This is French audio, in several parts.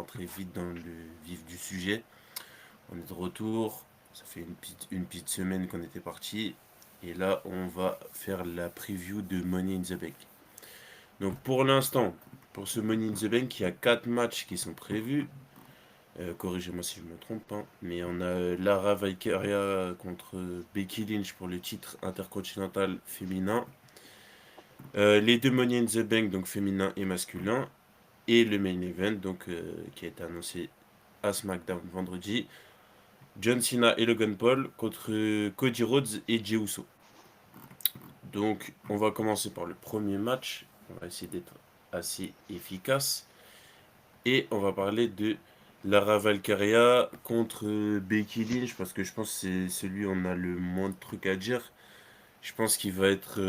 rentrer vite dans le vif du sujet. On est de retour. Ça fait une petite semaine qu'on était parti. Et là, on va faire la preview de Money in the Bank. Donc pour l'instant, pour ce Money in the Bank, il y a 4 matchs qui sont prévus. Corrigez-moi si je me trompe, hein. Mais on a Lara Valkyria contre Becky Lynch pour le titre intercontinental féminin. Les deux Money in the Bank, donc féminin et masculin. Et le main event, donc, qui a été annoncé à SmackDown vendredi. John Cena et Logan Paul contre Cody Rhodes et Jey Uso. Donc, on va commencer par le premier match. On va essayer d'être assez efficace. Et on va parler de Lara Valkyria contre Becky Lynch parce que je pense que c'est celui où on a le moins de trucs à dire. Je pense qu'il va être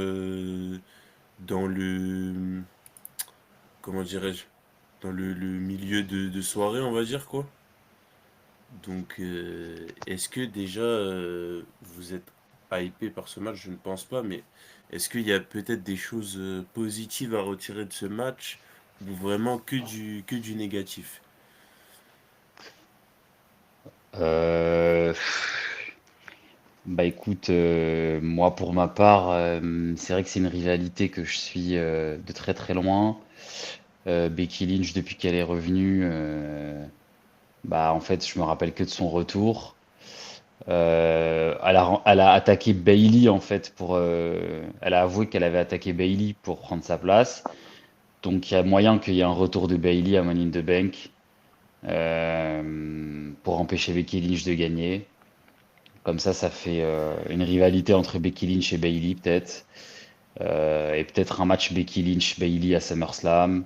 dans le. Comment dirais-je? Dans le milieu de soirée, on va dire quoi. Donc, est-ce que déjà vous êtes hypé par ce match? Je ne pense pas, mais est-ce qu'il y a peut-être des choses positives à retirer de ce match ou vraiment que du négatif? Euh, Bah écoute, moi pour ma part, c'est vrai que c'est une rivalité que je suis de très très loin. Becky Lynch, depuis qu'elle est revenue, bah en fait, je me rappelle que de son retour. Elle a attaqué Bailey en fait elle a avoué qu'elle avait attaqué Bailey pour prendre sa place. Donc il y a moyen qu'il y ait un retour de Bailey à Money in the Bank pour empêcher Becky Lynch de gagner. Comme ça fait une rivalité entre Becky Lynch et Bailey peut-être. Et peut-être un match Becky Lynch-Bailey à SummerSlam.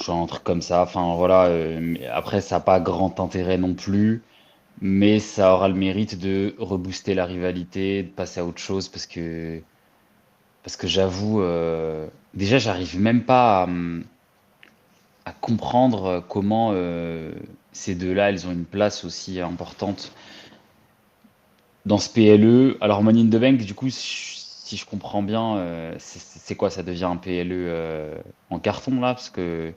Un truc comme ça. Enfin voilà. Mais après, ça n'a pas grand intérêt non plus. Mais ça aura le mérite de rebooster la rivalité, de passer à autre chose parce que j'avoue, déjà, j'arrive même pas à comprendre comment ces deux-là, elles ont une place aussi importante dans ce PLE. Alors Money in the Bank, du coup, si je comprends bien, c'est quoi? Ça devient un PLE en carton là, parce que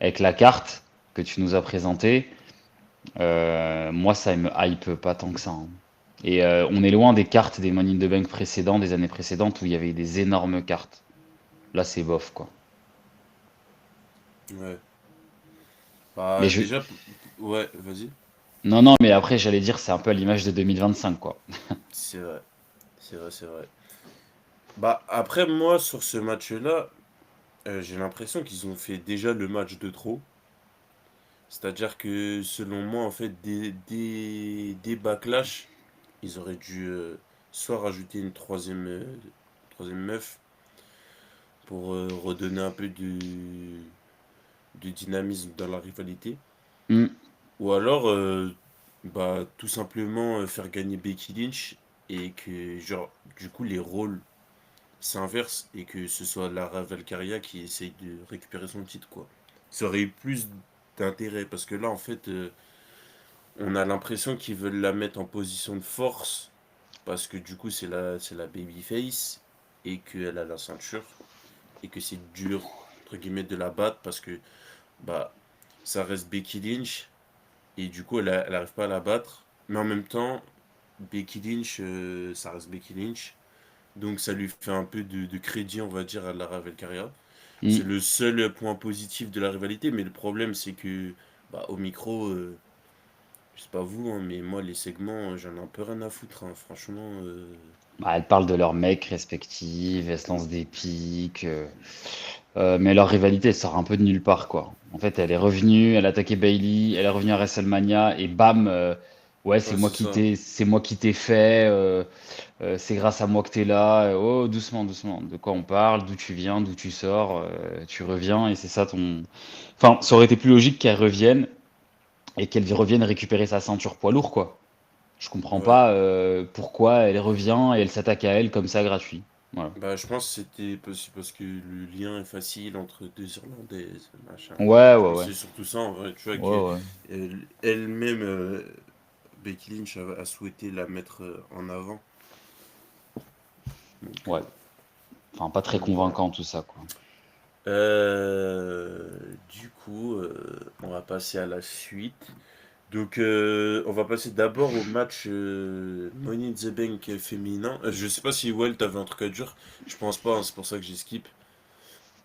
avec la carte que tu nous as présentée, moi ça me hype pas tant que ça, hein. Et on est loin des cartes des Money in the Bank précédents, des années précédentes où il y avait des énormes cartes. Là, c'est bof quoi. Ouais. Mais Bah, je, déjà, ouais, vas-y. non, non, mais après j'allais dire c'est un peu à l'image de 2025 quoi. C'est vrai, c'est vrai, c'est vrai. Bah, après, moi, sur ce match-là, j'ai l'impression qu'ils ont fait déjà le match de trop. C'est-à-dire que, selon moi, en fait, des backlash, ils auraient dû soit rajouter une troisième meuf pour redonner un peu de dynamisme dans la rivalité, Hmm. ou alors bah, tout simplement faire gagner Becky Lynch et que, genre, du coup, les rôles s'inversent et que ce soit Lara Valkyria qui essaye de récupérer son titre, quoi. Ça aurait eu plus d'intérêt parce que là, en fait, on a l'impression qu'ils veulent la mettre en position de force parce que du coup c'est la babyface et qu'elle a la ceinture et que c'est dur entre guillemets de la battre parce que bah ça reste Becky Lynch et du coup elle arrive pas à la battre, mais en même temps Becky Lynch ça reste Becky Lynch, donc ça lui fait un peu de crédit, on va dire, à Lara Valkyria. C'est Hmm. le seul point positif de la rivalité, mais le problème c'est que bah, au micro, je sais pas vous, hein, mais moi les segments j'en ai un peu rien à foutre, hein, franchement. Bah, elles parlent de leurs mecs respectifs, elles se lancent des pics. Mais leur rivalité, elle sort un peu de nulle part, quoi. En fait, elle est revenue, elle a attaqué Bailey, elle est revenue à WrestleMania et bam, ouais, Ouais, c'est ça. c'est moi qui t'ai fait, c'est grâce à moi que t'es là. Oh, doucement, doucement. De quoi on parle? D'où tu viens? D'où tu sors? Tu reviens et c'est ça ton. Enfin, ça aurait été plus logique qu'elle revienne et qu'elle revienne récupérer sa ceinture poids lourd, quoi. Je comprends Ouais. pas pourquoi elle revient et elle s'attaque à elle comme ça gratuit. Voilà. Bah, je pense que c'était possible parce que le lien est facile entre deux Irlandaises, machin. Ouais, Je ouais, pense que ouais. c'est surtout ça, en vrai. Tu vois, Ouais, ouais. elle-même, Becky Lynch a souhaité la mettre en avant. Donc, Ouais. Enfin, pas très donc voilà. convaincant tout ça, quoi. Du coup, on va passer à la suite. Donc, on va passer d'abord au match Money in the Bank féminin. Je sais pas si Well, t'avais un truc à dire. Je pense pas, hein, c'est pour ça que j'ai skip.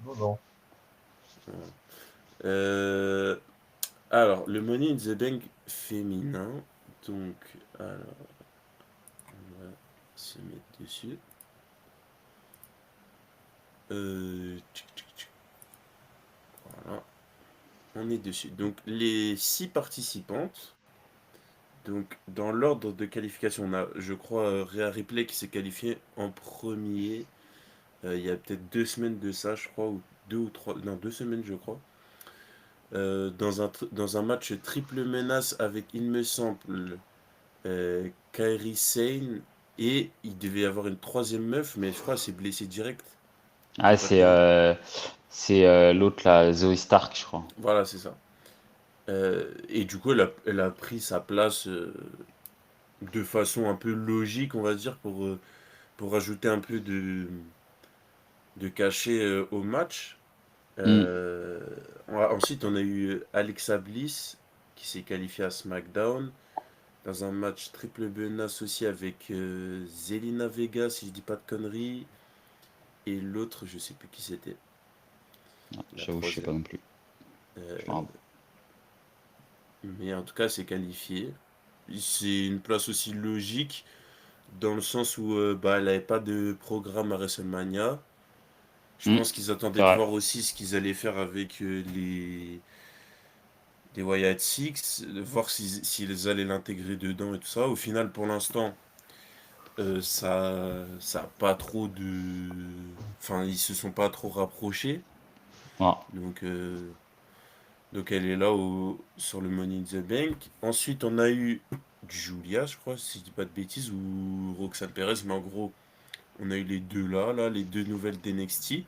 Non, non. Euh, alors, le Money in the Bank féminin. Donc, alors, on va se mettre dessus. Tchic, tchic, tchic. Voilà, on est dessus. Donc, les 6 participantes. Donc, dans l'ordre de qualification, on a, je crois, Rhea Ripley qui s'est qualifiée en premier. Il y a peut-être 2 semaines de ça, je crois, ou 2 ou 3, non, 2 semaines, je crois. Dans un match triple menace avec, il me semble, Kairi Sane, et il devait y avoir une troisième meuf, mais je crois qu'elle s'est blessée direct. Ah, J'ai pas c'est l'autre là, Zoe Stark, je crois. Voilà, c'est ça. Et du coup, elle a pris sa place de façon un peu logique, on va dire, pour rajouter un peu de cachet au match. Hmm. Euh, Ensuite, on a eu Alexa Bliss qui s'est qualifiée à SmackDown dans un match triple menace aussi avec Zelina Vega, si je dis pas de conneries, et l'autre, je sais plus qui c'était, la J'avoue, je sais pas troisième. non plus. Euh, Je me rappelle. mais en tout cas, c'est qualifié. C'est une place aussi logique dans le sens où bah, elle n'avait pas de programme à WrestleMania. Je Hmm. pense qu'ils attendaient C'est de vrai. voir aussi ce qu'ils allaient faire avec les Wyatt Six, de voir s'ils allaient l'intégrer dedans et tout ça. Au final, pour l'instant, ça a pas trop de. Enfin, ils se sont pas trop rapprochés. Ah. Donc, elle est là sur le Money in the Bank. Ensuite, on a eu Julia, je crois, si je dis pas de bêtises, ou Roxanne Perez, mais en gros, on a eu les deux là, les deux nouvelles d'NXT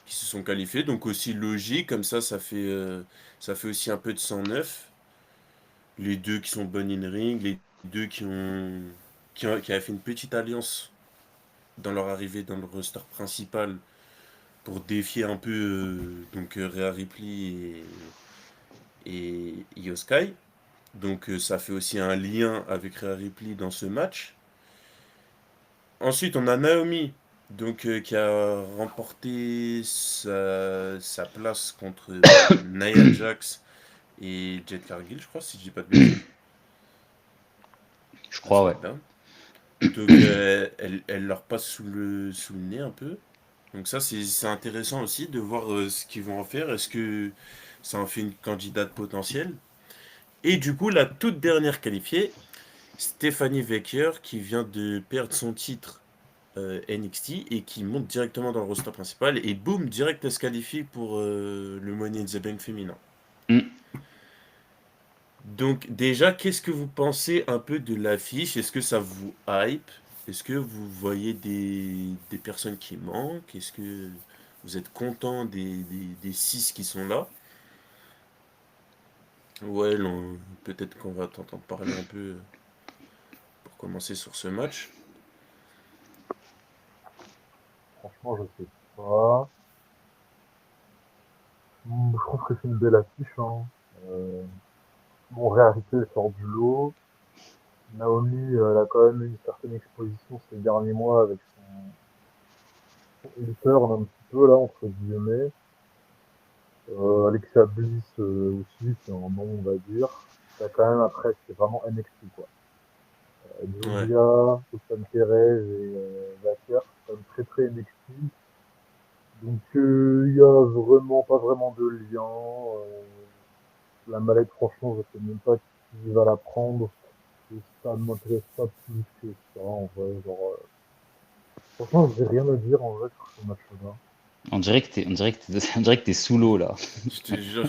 qui se sont qualifiées. Donc aussi logique, comme ça fait aussi un peu de sang neuf. Les deux qui sont bonnes in ring, les deux qui avaient fait une petite alliance dans leur arrivée dans le roster principal pour défier un peu Rhea Ripley et Io Sky. Donc ça fait aussi un lien avec Rhea Ripley dans ce match. Ensuite, on a Naomi qui a remporté sa place contre Nia Jax et Jet Cargill, je crois, si je dis pas de bêtises, Je à crois, ouais. SmackDown. Donc elle leur passe sous le nez un peu. Donc ça c'est intéressant aussi de voir ce qu'ils vont en faire. Est-ce que ça en fait une candidate potentielle? Et du coup la toute dernière qualifiée, Stephanie Veker qui vient de perdre son titre NXT et qui monte directement dans le roster principal et boum, direct elle se qualifie pour le Money in the Bank féminin. Hmm. Donc déjà, qu'est-ce que vous pensez un peu de l'affiche? Est-ce que ça vous hype? Est-ce que vous voyez des personnes qui manquent? Est-ce que vous êtes content des 6 qui sont là? Ouais, peut-être qu'on va t'entendre parler un peu pour commencer sur ce match. Franchement, je sais pas. Je trouve que c'est une belle affiche, hein. Euh, bon, réalité sort du lot. Naomi, elle a quand même eu une certaine exposition ces derniers mois avec son heel turn un petit peu, là, entre guillemets. Alexa Bliss aussi, c'est un nom, on va dire. T'as quand même après, c'est vraiment NXT, quoi. Ouais, Julia, Roxanne Perez et Vacher, c'est quand même très très NXT. Donc il y a vraiment pas vraiment de lien. La mallette, franchement, je sais même pas qui va la prendre. Et ça ne m'intéresse pas plus que ça, en vrai. Genre, franchement, j'ai rien à dire en vrai sur ce match-là. On dirait que t'es sous l'eau là, je te jure.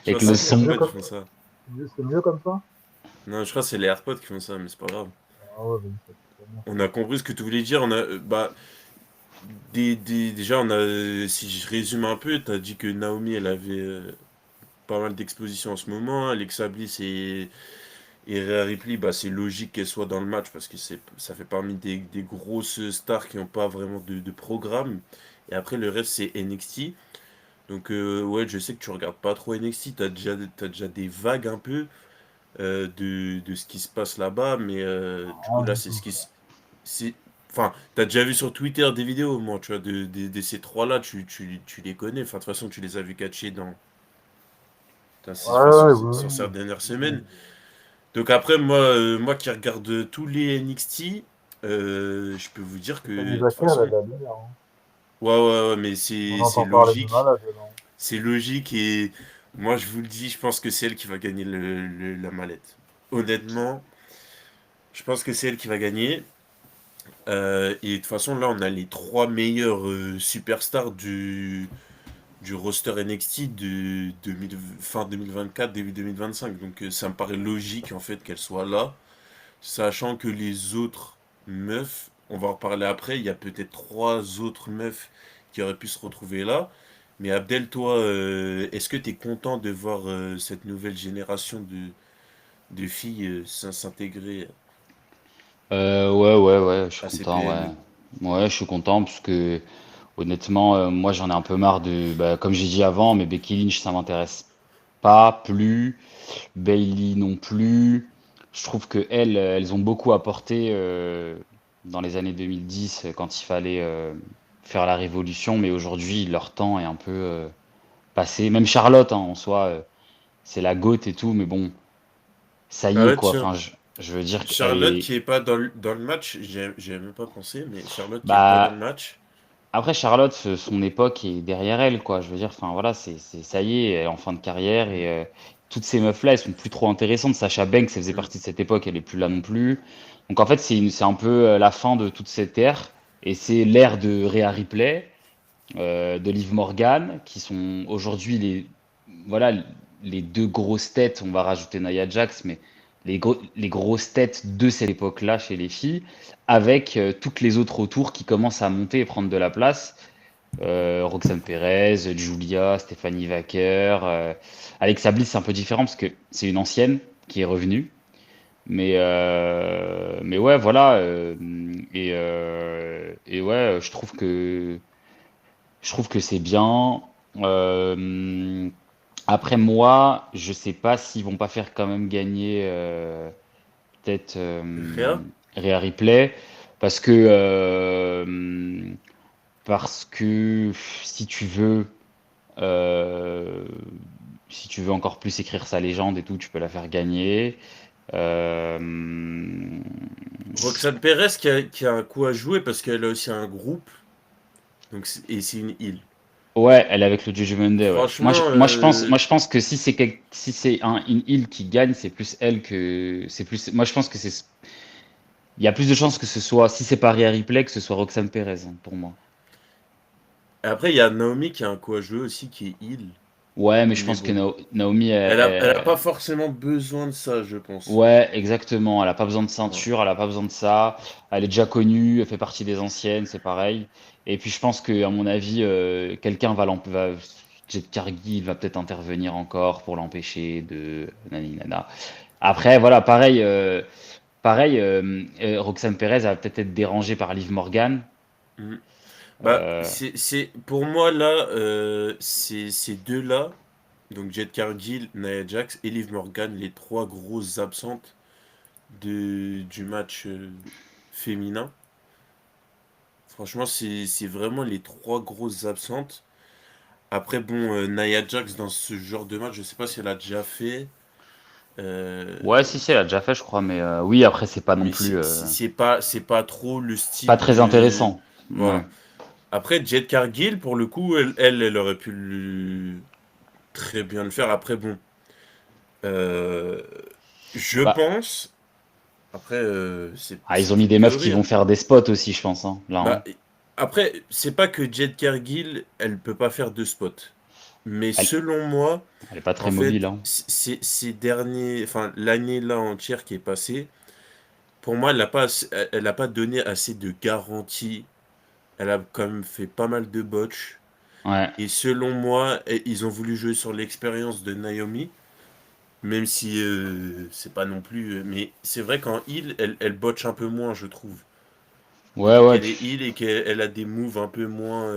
Je crois avec que le c'est les C'est son. mieux AirPods qui comme font ça. c'est mieux comme ça. Non, je crois que c'est les AirPods qui font ça, mais c'est pas grave. Ah ouais, vas-y, ça fait pas bien. On a compris ce que tu voulais dire. On a, bah, déjà, si je résume un peu, t'as dit que Naomi, elle avait pas mal d'expositions en ce moment. Alexa Bliss est Et Rhea Ripley, bah, c'est logique qu'elle soit dans le match parce que ça fait parmi des grosses stars qui n'ont pas vraiment de programme. Et après, le reste, c'est NXT. Donc, ouais, je sais que tu regardes pas trop NXT. T'as déjà des vagues un peu de ce qui se passe là-bas. Mais du coup, Rien là, du c'est tout. ce qui. C'est, enfin, t'as déjà vu sur Twitter des vidéos, moi, tu vois, de ces trois-là, tu les connais. Enfin, de toute façon, tu les as vus catcher Ouais, enfin, ouais, sur oui, ces dernières oui. semaines. Donc après, moi qui regarde tous les NXT, je peux vous dire que Stéphanie de toute Vaquer, façon, elle a bien, hein. ouais, mais On c'est entend parler de logique. malade, là. C'est logique et moi je vous le dis, je pense que c'est elle qui va gagner la mallette. Honnêtement, je pense que c'est elle qui va gagner. Et de toute façon, là, on a les trois meilleurs superstars du roster NXT fin 2024, début 2025. Donc ça me paraît logique en fait qu'elle soit là. Sachant que les autres meufs, on va en reparler après, il y a peut-être trois autres meufs qui auraient pu se retrouver là. Mais Abdel, toi, est-ce que tu es content de voir cette nouvelle génération de filles s'intégrer Ouais, je suis à content, ouais. CPLE? Ouais, je suis content parce que honnêtement, moi j'en ai un peu marre comme j'ai dit avant, mais Becky Lynch ça m'intéresse pas plus, Bailey non plus. Je trouve que elles ont beaucoup apporté dans les années 2010 quand il fallait faire la révolution, mais aujourd'hui leur temps est un peu passé. Même Charlotte, hein, en soi, c'est la GOAT et tout, mais bon, ça y Ah est ouais, quoi. tiens, Enfin, je veux dire qu'elle Charlotte est, qui est pas dans le match, j'y avais même pas pensé, mais Charlotte qui est pas dans le bah match. après, Charlotte, son époque est derrière elle, quoi. Je veux dire, enfin voilà, ça y est, elle est en fin de carrière et toutes ces meufs-là, elles sont plus trop intéressantes. Sacha Banks, elle faisait Mm. partie de cette époque, elle est plus là non plus. Donc en fait, c'est un peu la fin de toute cette ère et c'est l'ère de Rhea Ripley, de Liv Morgan, qui sont aujourd'hui voilà, les deux grosses têtes. On va rajouter Nia Jax, mais les grosses têtes de cette époque-là chez les filles, avec toutes les autres autour qui commencent à monter et prendre de la place. Roxane Perez, Julia, Stéphanie Vaquer, Alexa Bliss, c'est un peu différent parce que c'est une ancienne qui est revenue. Mais ouais, voilà. Et ouais, je trouve que c'est bien. Euh, Après moi, je sais pas s'ils vont pas faire quand même gagner peut-être Rhea? Rhea Ripley parce que si tu veux euh, si tu veux encore plus écrire sa légende et tout, tu peux la faire gagner. Euh, Roxane Perez qui a un coup à jouer parce qu'elle a aussi un groupe. Donc, et c'est une île. Ouais, elle est avec le Judgment Day, ouais. Moi, je, Franchement, moi, je pense, moi, je pense que si c'est une île qui gagne, c'est plus elle que c'est plus. Moi, je pense que il y a plus de chances que ce soit, si c'est pas Rhea Ripley, que ce soit Roxanne Perez, hein, pour moi. après, il y a Naomi qui a un coup à jouer aussi, qui est île. Ouais, mais je Mais pense que bon. Naomi, Elle a pas forcément besoin de ça, je pense. ouais, exactement. Elle a pas besoin de Ouais. ceinture, elle a pas besoin de ça. Elle est déjà connue, elle fait partie des anciennes, c'est pareil. Et puis je pense que, à mon avis, quelqu'un Jade Cargill va peut-être intervenir encore pour l'empêcher de nani nana. Après, voilà, Roxane Perez elle va peut-être être dérangée par Liv Morgan. Mm. Bah, Euh, pour moi, là, ces deux-là, donc Jet Cargill, Nia Jax et Liv Morgan, les trois grosses absentes du match féminin. Franchement, c'est vraiment les trois grosses absentes. Après, bon, Nia Jax, dans ce genre de match, je sais pas si elle a déjà fait. euh, ouais, si, elle a déjà fait, je crois, mais oui, après, c'est pas non mais plus c'est pas trop le pas style très de. intéressant. Ouais. Voilà. Après, Jet Cargill, pour le coup, elle aurait pu très bien le faire. Après, bon, euh, je Bah, pense. Après, ils c'est ont mis qu'une des meufs qui théorie, vont hein. faire des spots aussi, je pense, hein, là, hein. Bah, après, c'est pas que Jet Cargill, elle peut pas faire de spot. Mais Elle, selon moi, elle est pas en très mobile, fait, hein. ces derniers, enfin, l'année là entière qui est passée, pour moi, elle a pas donné assez de garanties. Elle a quand même fait pas mal de botches. Ouais. Et selon moi, ils ont voulu jouer sur l'expérience de Naomi. Même si c'est pas non plus. Mais c'est vrai qu'en heal, elle botche un peu moins, je trouve. Ouais, Depuis ouais, qu'elle est heal et qu'elle a des moves un peu moins.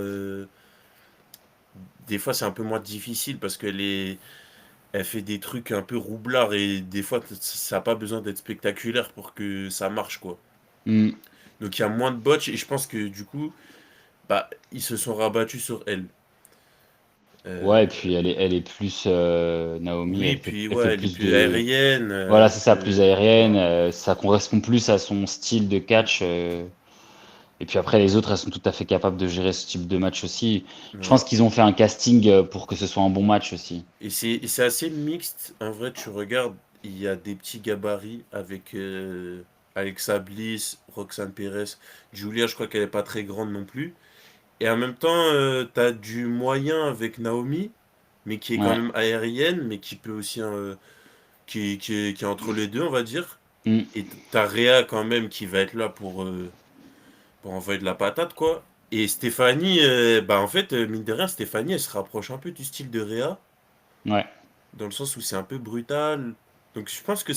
Des fois, c'est un peu moins difficile parce elle fait des trucs un peu roublards et des fois, ça n'a pas besoin d'être spectaculaire pour que ça marche, quoi. hmm. Donc il y a moins de botch et je pense que du coup, bah, ils se sont rabattus sur elle. Ouais, et Euh, puis elle est plus Naomi, oui, puis elle fait ouais, elle est plus plus de aérienne. voilà, c'est ça, plus aérienne, Voilà. ça correspond plus à son style de catch. Et puis après, les autres, elles sont tout à fait capables de gérer ce type de match aussi. Je pense Voilà. qu'ils ont fait un casting pour que ce soit un bon match aussi. Et c'est assez mixte. En vrai, tu regardes, il y a des petits gabarits avec Alexa Bliss, Roxane Perez, Julia, je crois qu'elle est pas très grande non plus. Et en même temps, t'as du moyen avec Naomi, mais qui est quand Ouais. même aérienne, mais qui peut aussi, qui est entre les deux, on va dire. Mm. Et t'as Rhea quand même qui va être là pour envoyer de la patate, quoi. Et Stéphanie, bah en fait, mine de rien, Stéphanie, elle se rapproche un peu du style de Rhea, Ouais. dans le sens où c'est un peu brutal. Donc je pense que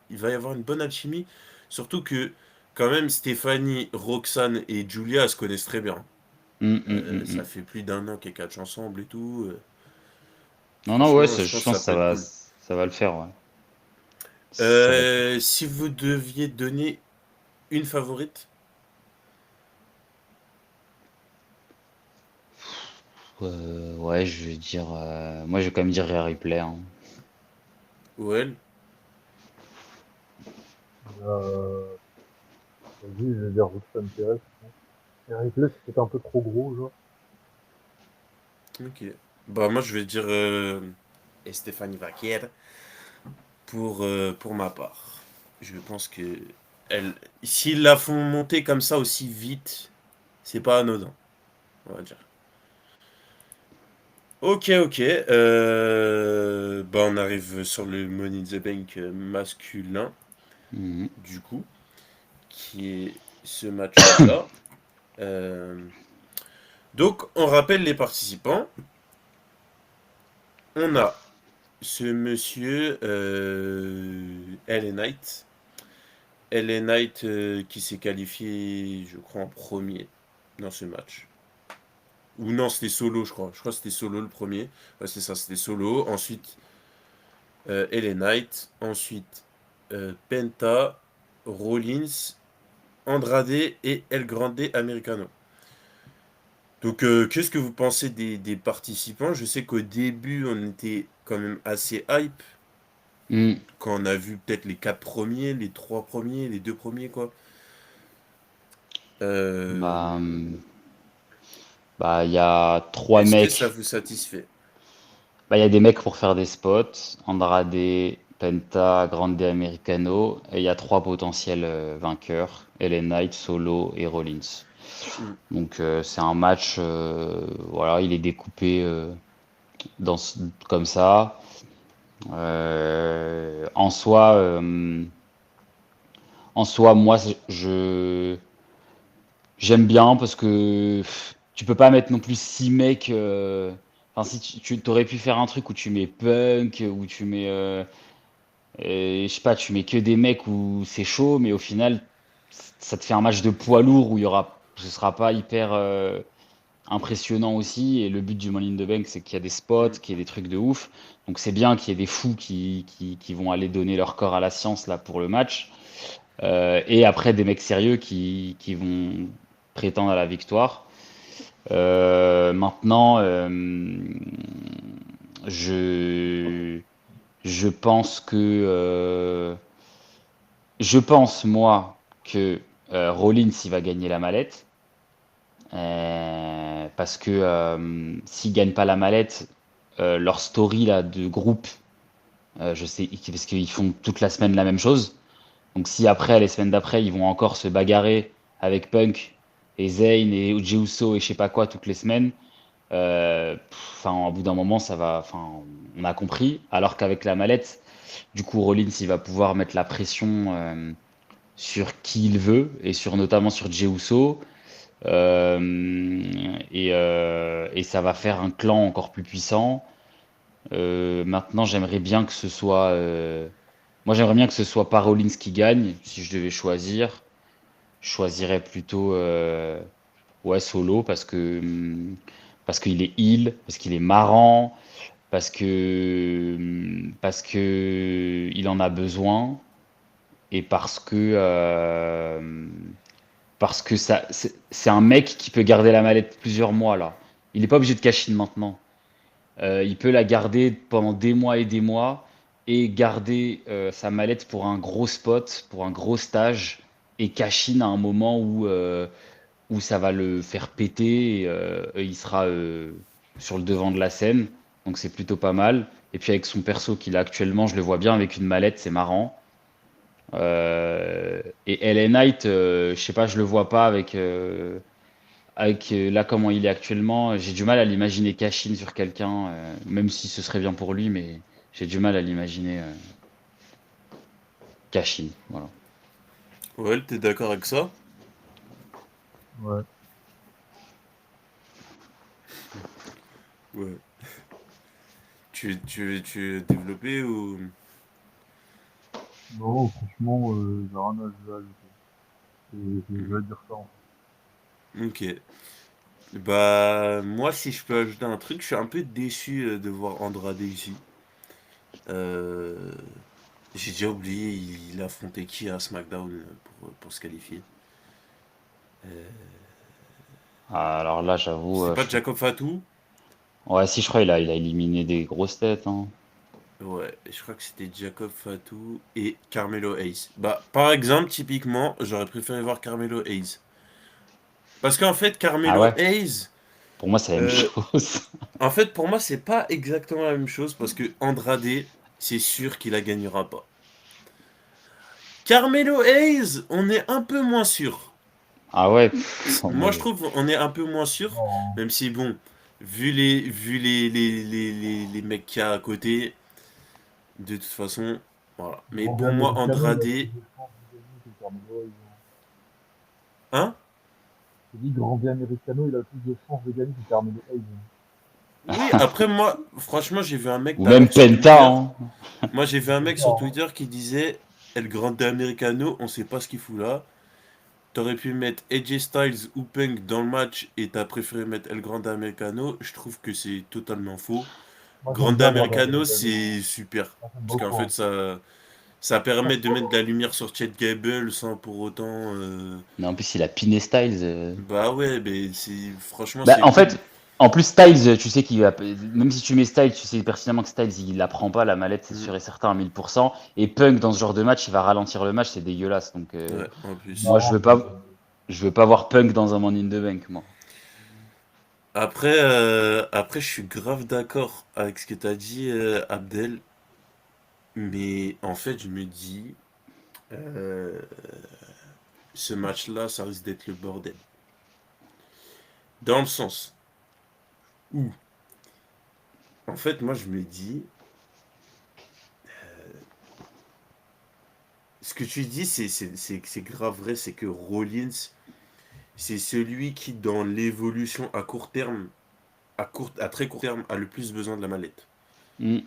il va y avoir une bonne alchimie. Surtout que, quand même, Stéphanie, Roxane et Julia, elles se connaissent très bien. Mm, mm, mm, Ça mm. fait plus d'un an qu'elles catchent ensemble et tout. Non, non, ouais, Franchement, je je pense que ça pense que peut être cool. ça va le faire, ouais. Ça va le faire. Si vous deviez donner une favorite, Ouais, je vais dire, moi, je vais quand même dire Rhea Ripley, hein. OL, Euh, Vas-y, je vais dire Roxane Perez. Eric Less, c'était un peu trop gros, genre. ok. Bah moi je vais dire Stéphanie Vaquer pour ma part. Je pense que elle, s'ils la font monter comme ça aussi vite, c'est pas anodin, on va dire. Ok, ok. Bah on arrive sur le Money in the Bank masculin, Mhm. du coup, qui est ce match-là. Euh, donc on rappelle les participants. On a ce monsieur LA Knight. LA Knight qui s'est qualifié, je crois, en premier dans ce match. Ou non, c'était solo, je crois. Je crois que c'était solo le premier. Ouais, c'est ça, c'était solo. Ensuite, LA Knight. Ensuite, Penta, Rollins, Andrade et El Grande Americano. Donc, qu'est-ce que vous pensez des participants? Je sais qu'au début, on était quand même assez hype Mm. quand on a vu peut-être les 4 premiers, les 3 premiers, les 2 premiers, quoi. Bah, Euh, bah, il y a trois Est-ce que ça mecs. vous satisfait? Bah, il y a des mecs pour faire des spots. Andrade, Penta, Grande Americano. Et il y a trois potentiels vainqueurs. Ellen Knight, Solo et Rollins. Hmm. Donc c'est un match, voilà, il est découpé comme ça. En soi, moi, j'aime bien parce que tu peux pas mettre non plus six mecs. Enfin, si tu t'aurais pu faire un truc où tu mets Punk, où tu mets, je sais pas, tu mets que des mecs où c'est chaud, mais au final, ça te fait un match de poids lourd où ce sera pas hyper impressionnant aussi. Et le but du Money in the Bank, c'est qu'il y a des spots, Hmm. qu'il y ait des trucs de ouf. Donc c'est bien qu'il y ait des fous qui vont aller donner leur corps à la science là pour le match. Et après des mecs sérieux qui vont prétendre à la victoire. Maintenant, je, je pense que je pense moi que Rollins il va gagner la mallette. Parce que s'ils gagnent pas la mallette, leur story là de groupe, je sais, parce qu'ils font toute la semaine la même chose. Donc si après, les semaines d'après, ils vont encore se bagarrer avec Punk et Zayn et Jey Uso et je sais pas quoi toutes les semaines, enfin, au bout d'un moment, enfin, on a compris. Alors qu'avec la mallette, du coup, Rollins, il va pouvoir mettre la pression sur qui il veut et notamment sur Jey Uso. Et ça va faire un clan encore plus puissant. Maintenant, j'aimerais bien que ce soit. Moi, j'aimerais bien que ce soit pas Rollins qui gagne. Si je devais choisir, je choisirais plutôt ouais, Solo parce qu'il est heal, parce qu'il est marrant, parce que il en a besoin et parce que ça c'est un mec qui peut garder la mallette plusieurs mois là. Il n'est pas obligé de cash in maintenant. Il peut la garder pendant des mois et des mois et garder sa mallette pour un gros spot, pour un gros stage et cash in à un moment où ça va le faire péter et il sera sur le devant de la scène. Donc c'est plutôt pas mal. Et puis avec son perso qu'il a actuellement, je le vois bien avec une mallette, c'est marrant. Et LA Knight, je sais pas, je le vois pas avec là comment il est actuellement. J'ai du mal à l'imaginer cash in sur quelqu'un, même si ce serait bien pour lui, mais j'ai du mal à l'imaginer cash in. Voilà. Ouais, t'es d'accord avec ça? Ouais. Ouais. Tu veux développer ou... Non, franchement, j'ai rien à ajouter. Je vais dire ça, en Ok. Bah, moi, si je peux ajouter un truc, je suis un peu déçu de voir Andrade ici. Euh, j'ai déjà oublié, il a affronté qui à SmackDown pour se qualifier. Alors là, j'avoue, C'est pas Jacob Fatou? ouais, si je crois il a éliminé des grosses têtes, hein. Ouais, je crois que c'était Jacob Fatou et Carmelo Hayes. Bah, par exemple, typiquement, j'aurais préféré voir Carmelo Hayes. Parce qu'en fait, Ah Carmelo ouais, Hayes, pour moi c'est la même euh, chose. en fait, pour moi, c'est pas exactement la même chose parce que Andrade, c'est sûr qu'il la gagnera pas. Carmelo Hayes, on est un peu moins sûr. Ah ouais, Moi, moi, je trouve on est un peu moins sûr, Non, même si bon, vu les mecs qu'il y a à côté, de toute façon, voilà. Mais Grand pour moi, Americano, il a plus Andrade, de chances de gagner que Carmelo. hein? J'ai dit Grand Americano, il a plus de chances de gagner que Carmelo Hayes. Oui, après moi, franchement, j'ai vu un mec ou même d'ailleurs sur Penta, Twitter. hein. Moi, j'ai vu un C'est mec ça, sur hein. Twitter qui disait El Grande Americano, on sait pas ce qu'il fout là. T'aurais pu mettre AJ Styles ou Punk dans le match et t'as préféré mettre El Grande Americano. Je trouve que c'est totalement faux. Moi, j'aime Grande bien Grand Americano, Americano, hein. c'est super. Moi, j'aime Parce qu'en beaucoup, fait, hein. ça permet de mettre de la lumière sur Chet Gable sans pour autant. Mais en plus il a piné Styles. Bah ouais, mais franchement, Bah, c'est en cool. fait, en plus, Styles, tu sais qu'il va, même si tu mets Styles, tu sais pertinemment que Styles, il la prend pas, la mallette, c'est Mm. sûr et certain à 1000%. Et Punk, dans ce genre de match, il va ralentir le match, c'est dégueulasse. Donc, Ouais, en C'est plus. moi, marrant, je veux pas voir Punk dans un Money in the Bank, moi. Après, je suis grave d'accord avec ce que t'as dit, Abdel. Mais en fait, je me dis, euh, ce match-là, ça risque d'être le bordel. Dans le sens où, en fait, moi, je me dis, ce que tu dis, c'est grave vrai, c'est que Rollins, c'est celui qui, dans l'évolution à court terme, à très court terme, a le plus besoin de la mallette. Mm.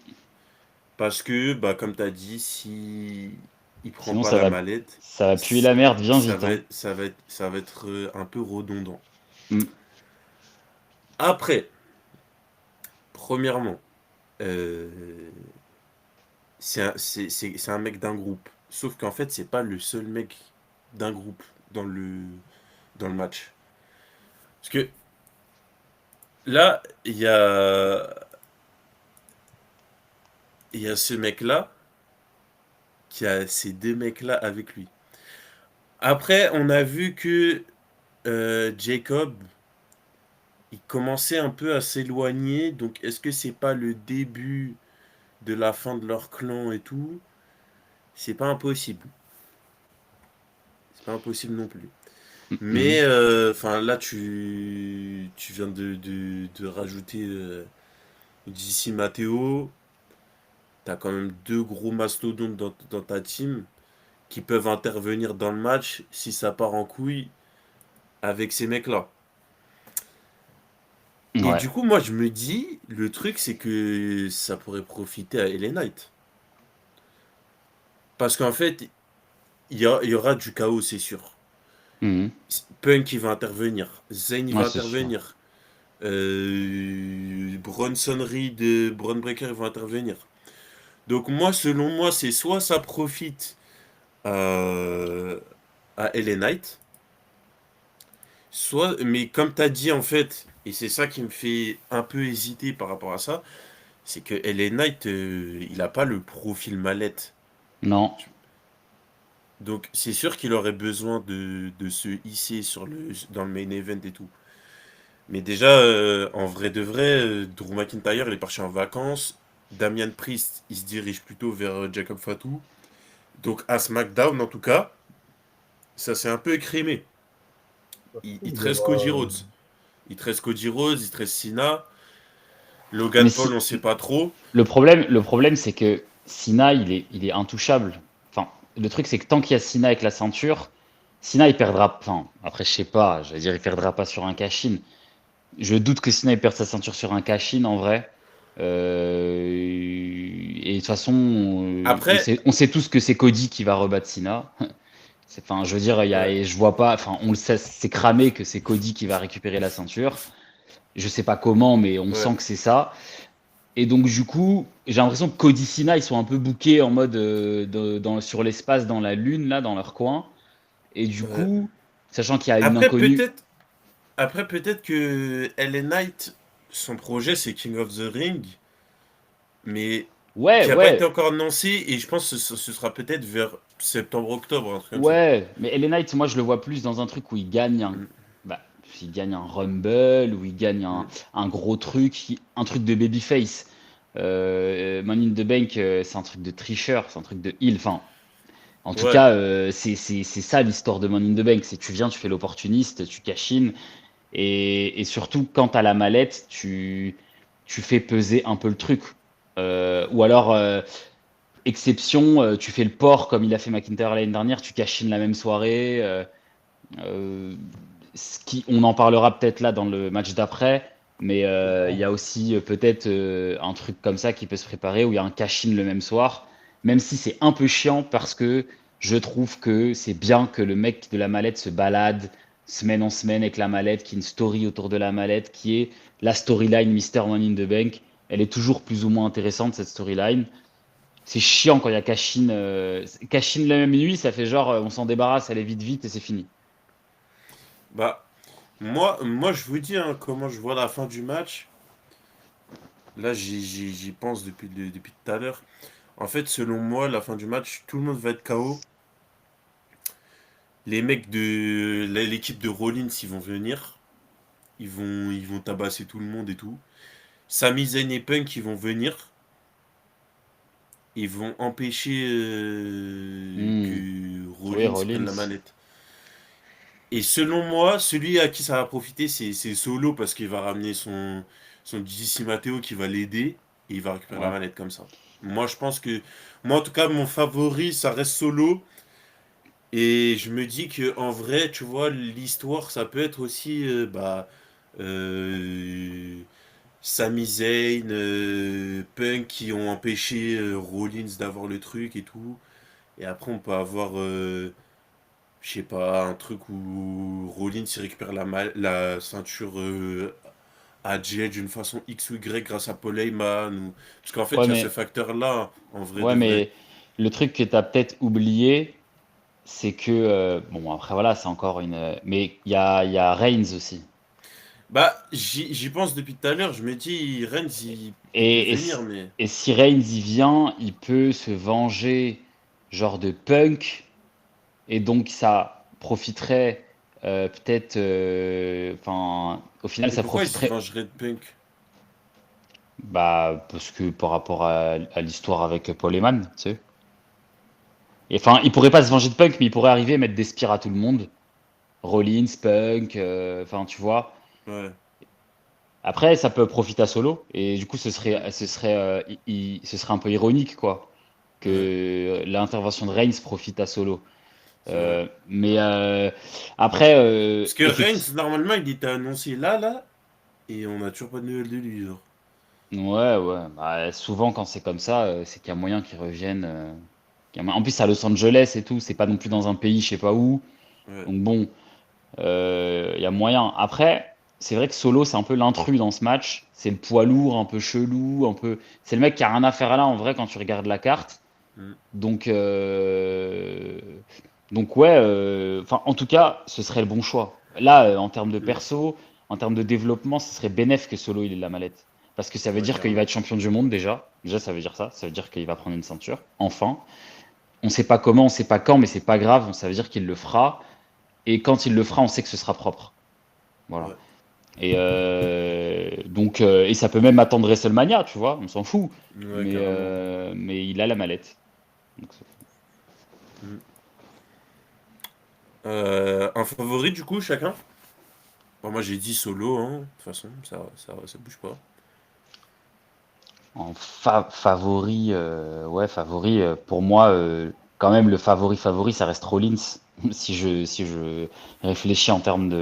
Parce que, bah, comme tu as dit, si il prend Sinon, pas la mallette, ça va puer la merde bien ça vite, va hein. être, ça va être, ça va être un peu redondant. Mm. Après, premièrement, euh, c'est un mec d'un groupe. Sauf qu'en fait, c'est pas le seul mec d'un groupe dans le match. Parce que là, il y a ce mec-là qui a ces deux mecs-là avec lui. Après, on a vu que Jacob, il commençait un peu à s'éloigner. Donc, est-ce que c'est pas le début de la fin de leur clan et tout? C'est pas impossible. C'est pas impossible non plus. Mais, Mm. enfin, là, tu viens de rajouter d'ici Matteo. T'as quand même deux gros mastodontes dans ta team qui peuvent intervenir dans le match si ça part en couille avec ces mecs-là. Et Ouais. du coup, moi, je me dis, le truc, c'est que ça pourrait profiter à LA Knight. Parce qu'en fait, il y aura du chaos, c'est sûr. Mhm. Punk, il va intervenir. Zayn, il Ouais, va c'est sûr. intervenir. Bronson Reed, Braun Breaker, ils vont intervenir. Donc moi, selon moi, c'est soit ça profite à, à LA Knight, soit, mais comme tu as dit en fait, et c'est ça qui me fait un peu hésiter par rapport à ça, c'est que LA Knight, il n'a pas le profil mallette. Non. Donc c'est sûr qu'il aurait besoin de se hisser dans le main event et tout. Mais déjà, en vrai de vrai, Drew McIntyre, il est parti en vacances. Damian Priest, il se dirige plutôt vers Jacob Fatou. Donc à SmackDown, en tout cas, ça s'est un peu écrémé. Ça se Il trouve, te il y reste aura. Cody Rhodes. Il te reste Cody Rhodes, il te reste Cena. Mais Logan Paul, si, on sait pas trop. le problème, c'est que Cena, il est intouchable. Enfin, le truc, c'est que tant qu'il y a Cena avec la ceinture, Cena, il perdra. Enfin, après, je sais pas, je vais dire, il perdra pas sur un cash-in. Je doute que Cena il perde sa ceinture sur un cash-in en vrai. Et de toute façon, Après, on sait tous que c'est Cody qui va rebattre Cena. Enfin, je veux dire, ouais, et je vois pas. Enfin, on le sait, c'est cramé que c'est Cody qui va récupérer la ceinture. Je sais pas comment, mais on ouais, sent que c'est ça. Et donc, du coup, j'ai l'impression que Cody Cena, ils sont un peu bookés en mode sur l'espace, dans la lune, là, dans leur coin. Et du ouais. coup, sachant qu'il y a une Après, inconnue. peut-être, après, peut-être que LA Knight, son projet, c'est King of the Ring, mais Ouais, qui n'a pas été ouais, encore annoncé, et je pense que ce sera peut-être vers septembre-octobre, un truc comme ça. ouais. Mais LA Knight, moi, je le vois plus dans un truc où Mm, bah, il gagne un Rumble, où il gagne un, mm. un gros truc, un truc de babyface. Money in the Bank, c'est un truc de tricheur, c'est un truc de heel. Enfin, en tout Ouais, cas, c'est ça l'histoire de Money in the Bank. C'est tu viens, tu fais l'opportuniste, tu cash in. Et surtout, quand tu as la mallette, tu fais peser un peu le truc. Ou alors, exception, tu fais le port comme il a fait McIntyre l'année dernière, tu cash in la même soirée. Euh, on en parlera peut-être là dans le match d'après, mais il y a aussi peut-être un truc comme ça qui peut se préparer où il y a un cash-in le même soir, même si c'est un peu chiant parce que je trouve que c'est bien que le mec de la mallette se balade semaine en semaine avec la mallette, qui est une story autour de la mallette, qui est la storyline Mister Money in the Bank. Elle est toujours plus ou moins intéressante, cette storyline. C'est chiant quand il y a cash-in. Cash-in la même nuit, ça fait genre on s'en débarrasse, elle est vite vite et c'est fini. bah, moi, je vous dis hein, comment je vois la fin du match. Là, j'y pense depuis tout à l'heure. En fait, selon moi, la fin du match, tout le monde va être KO. Les mecs de l'équipe de Rollins, ils vont venir. Ils vont tabasser tout le monde et tout. Sami Zayn et Punk, ils vont venir. Ils vont empêcher Hmm. que Oui, Rollins prenne la Rollins. manette. Et selon moi, celui à qui ça va profiter, c'est Solo parce qu'il va ramener son JC Matteo qui va l'aider et il va récupérer la Ouais. manette comme ça. Moi, je pense que. Moi, en tout cas, mon favori, ça reste Solo. Et je me dis que en vrai, tu vois, l'histoire, ça peut être aussi euh, Sami Zayn, Punk qui ont empêché Rollins d'avoir le truc et tout. Et après, on peut avoir, je sais pas, un truc où Rollins il récupère la ceinture à Jay d'une façon X ou Y grâce à Paul Heyman. Parce qu'en fait, Ouais, il y a ce mais, facteur-là, en vrai ouais, de vrai. mais le truc que tu as peut-être oublié, c'est que, bon, après, voilà, c'est encore une. Mais il y a Reigns aussi. Bah, j'y pense depuis tout à l'heure. Je me dis, Reigns, il peut Et, et, venir, si mais. et si Reigns y vient, il peut se venger, genre de Punk, et donc ça profiterait peut-être. Enfin, au final, Mais ça pourquoi il se profiterait. vengerait de Punk? Bah, parce que par rapport à l'histoire avec Paul Heyman, tu sais. Et enfin, il pourrait pas se venger de Punk, mais il pourrait arriver et mettre des spires à tout le monde. Rollins, Punk, enfin, tu vois. Ouais. Après, ça peut profiter à Solo, et du coup, ce serait un peu ironique, quoi, Ouais, que l'intervention de Reigns profite à Solo. c'est vrai. Mais après, Parce que Reigns, effectivement, normalement, il était annoncé là, là. et on n'a toujours pas de nouvelles de lui, genre. Ouais, ouais. Bah, souvent, quand c'est comme ça, c'est qu'il y a moyen qu'ils reviennent. En plus, à Los Angeles et tout, c'est pas non plus dans un pays, je sais pas où. Ouais, Donc bon, il y a moyen. Après, c'est vrai que Solo, c'est un peu l'intrus dans ce match. C'est le poids lourd, un peu chelou, un peu. C'est le mec qui a rien à faire là, en vrai, quand tu regardes la carte. mm, Donc, ouais, enfin, en tout cas, ce serait le bon choix. Là, en termes de mm. perso, en termes de développement, ce serait bénéf que Solo il ait la mallette. Parce que ça veut Ouais, dire qu'il va carrément. être champion du monde déjà. Déjà, ça veut dire ça. Ça veut dire qu'il va prendre une ceinture. Enfin. On sait pas comment, on sait pas quand, mais c'est pas grave. Ça veut dire qu'il le fera. Et quand il le fera, on sait que ce sera propre. Voilà. Ouais, Et et ça peut même attendre WrestleMania, tu vois. On s'en fout. ouais, carrément. Mais il a la mallette. Donc, Mm. Un favori, du coup, chacun? Bon, moi, j'ai dit Solo, hein. De toute façon, ça bouge pas. En favori, ouais, favori, pour moi, quand même, le favori, ça reste Rollins. Si je réfléchis en termes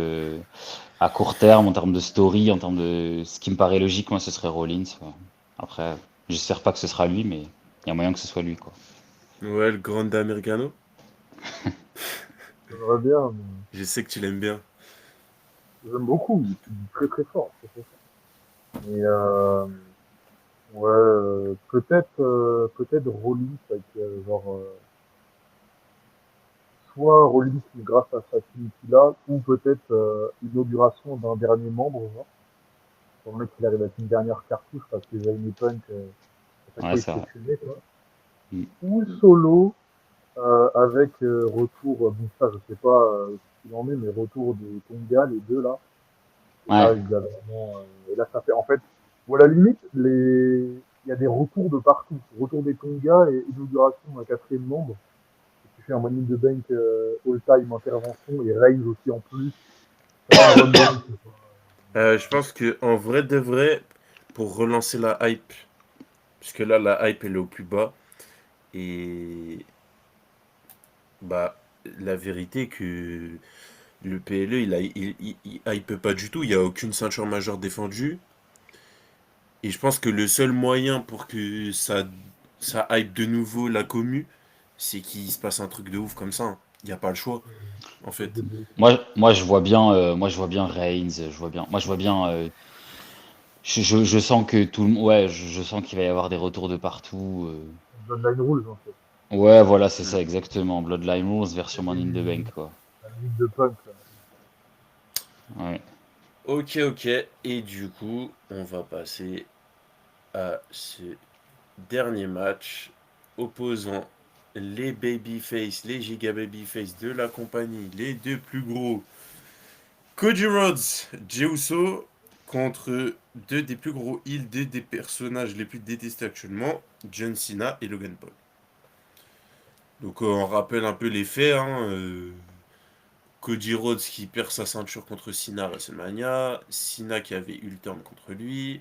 à court terme, en termes de story, en termes de ce qui me paraît logique, moi, ce serait Rollins. Ouais. Après, j'espère pas que ce sera lui, mais il y a moyen que ce soit lui, quoi. Ouais, le Grande Americano. J'aimerais bien, mais Je sais que tu l'aimes bien. j'aime beaucoup. Il est très très fort. Très, très fort. Mais ouais, peut-être Rollins avec soit Rollins grâce à sa team qu'il a, ou peut-être inauguration d'un dernier membre, genre. Pour le mec qu'il arrive avec une dernière cartouche parce que Jamie Punk, à chaque Ouais, fois il se c'est fait vrai. tuer, quoi. Mm. Ou Solo avec retour, bon ça je sais pas ce qu'il en est, mais retour de Tonga, les deux là. Et Ouais, là, il y a vraiment, et là ça fait, en fait, ou à la limite, il y a des retours de partout. Retour des Tonga et inauguration d'un quatrième membre. Et tu fais un Money in the Bank all-time intervention et Reigns aussi en plus. Ça fait un Rumble. Je pense que en vrai de vrai, pour relancer la hype, puisque là, la hype, elle est au plus bas, et bah, la vérité que le PLE, il hype pas du tout, il n'y a aucune ceinture majeure défendue. Et je pense que le seul moyen pour que ça hype de nouveau la commu, c'est qu'il se passe un truc de ouf comme ça, hein. Il n'y a pas le choix, en fait. moi, je vois bien Reigns, je vois bien, je sens que ouais, je sens qu'il va y avoir des retours de partout. Bloodline Rules en fait. Ouais, voilà, c'est Mm. ça, exactement. Bloodline Wars version Et Man in the Bank, quoi. la musique de Punk, là. Ouais. Ok, ok. Et du coup, on va passer à ce dernier match opposant les babyface, les giga babyface de la compagnie, les deux plus gros, Cody Rhodes, Jey Uso, contre deux des plus gros heels, deux des personnages les plus détestés actuellement, John Cena et Logan Paul. Donc on rappelle un peu les faits, hein, Cody Rhodes qui perd sa ceinture contre Cena à WrestleMania, Cena qui avait eu le turn contre lui,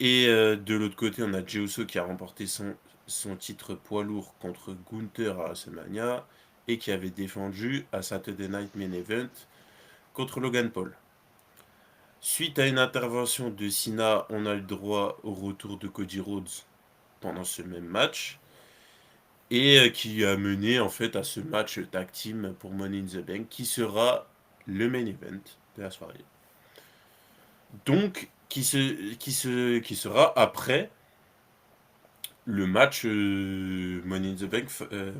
et de l'autre côté on a Jey Uso qui a remporté son titre poids lourd contre Gunther à WrestleMania, et qui avait défendu à Saturday Night Main Event contre Logan Paul. Suite à une intervention de Cena, on a le droit au retour de Cody Rhodes pendant ce même match, et qui a mené en fait à ce match tag team pour Money in the Bank qui sera le main event de la soirée. Donc qui sera après le match Money in the Bank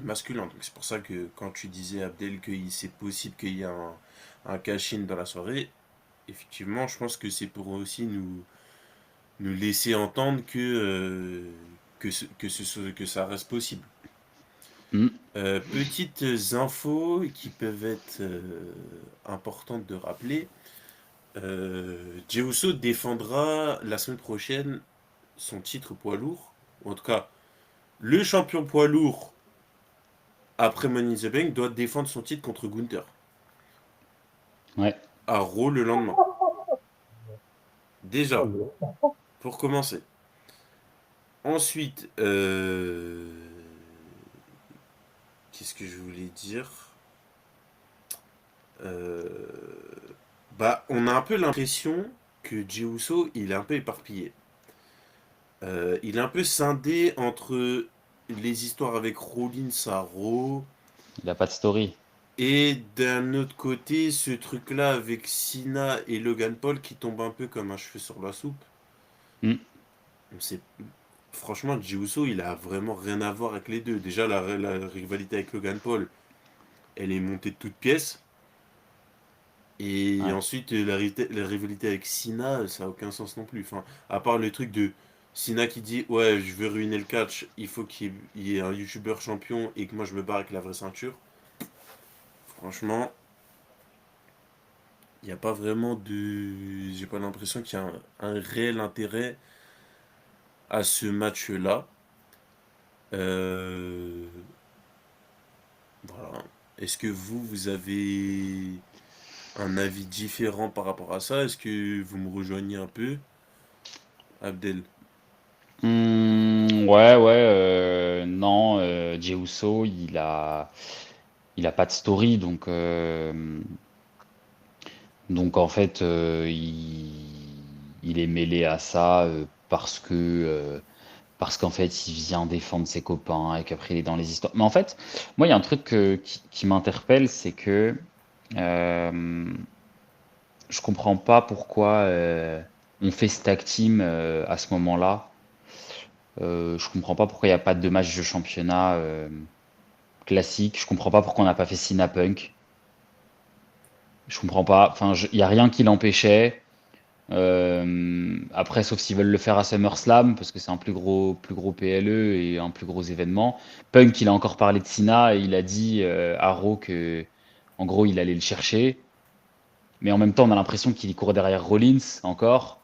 masculin. Donc c'est pour ça que quand tu disais Abdel que c'est possible qu'il y ait un cash-in dans la soirée, effectivement je pense que c'est pour aussi nous laisser entendre que ça reste possible. Mm. Petites infos qui peuvent être importantes de rappeler. Jey Uso défendra la semaine prochaine son titre poids lourd. Ou en tout cas, le champion poids lourd après Money in the Bank doit défendre son titre contre Gunther. Ouais. À Raw le lendemain. Ah, Déjà, pour commencer. Ensuite, qu'est-ce que je voulais dire? Euh, Bah, on a un peu l'impression que Jey Uso, il est un peu éparpillé. Il est un peu scindé entre les histoires avec Rollins à Raw Il a pas de story. et d'un autre côté, ce truc-là avec Cena et Logan Paul qui tombe un peu comme un cheveu sur la soupe. Hmm. C'est franchement, Jey Uso, il a vraiment rien à voir avec les deux. Déjà, la rivalité avec Logan Paul, elle est montée de toutes pièces. Et Ouais. ensuite, la rivalité avec Cena, ça a aucun sens non plus. Enfin, à part le truc de Cena qui dit, ouais, je veux ruiner le catch, il faut qu'il y ait un YouTuber champion et que moi je me barre avec la vraie ceinture. Franchement, il n'y a pas vraiment de. J'ai pas l'impression qu'il y a un réel intérêt à ce match-là. Euh, Voilà. Est-ce que vous avez un avis différent par rapport à ça? Est-ce que vous me rejoignez un peu, Abdel? Non, Jey Uso, il a pas de story, donc en fait, il est mêlé à ça parce qu'en fait, il vient défendre ses copains et qu'après il est dans les histoires. Mais en fait, moi, il y a un truc qui m'interpelle, c'est que euh, je comprends pas pourquoi on fait ce tag team à ce moment-là. Je comprends pas pourquoi il n'y a pas de match de championnat classique. Je comprends pas pourquoi on n'a pas fait Cena Punk. Je comprends pas. Enfin, il y a rien qui l'empêchait. Après, sauf s'ils veulent le faire à SummerSlam, parce que c'est un plus gros PLE et un plus gros événement. Punk, il a encore parlé de Cena et il a dit à Raw que, en gros, il allait le chercher. Mais en même temps, on a l'impression qu'il court derrière Rollins encore.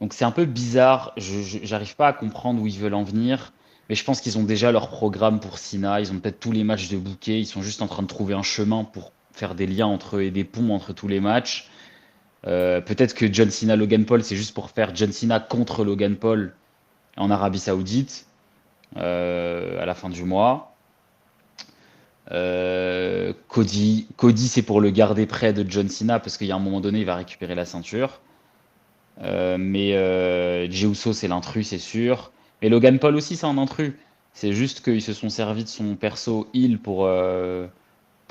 Donc c'est un peu bizarre. J'arrive pas à comprendre où ils veulent en venir. Mais je pense qu'ils ont déjà leur programme pour Cena. Ils ont peut-être tous les matchs de bouquet. Ils sont juste en train de trouver un chemin pour faire des liens entre eux et des ponts entre tous les matchs. Peut-être que John Cena Logan Paul, c'est juste pour faire John Cena contre Logan Paul en Arabie Saoudite à la fin du mois. Cody c'est pour le garder près de John Cena parce qu'il y a un moment donné, il va récupérer la ceinture. Mais Jey Uso, c'est l'intrus, c'est sûr. Mais Logan Paul aussi, c'est un intrus. C'est juste qu'ils se sont servis de son perso heal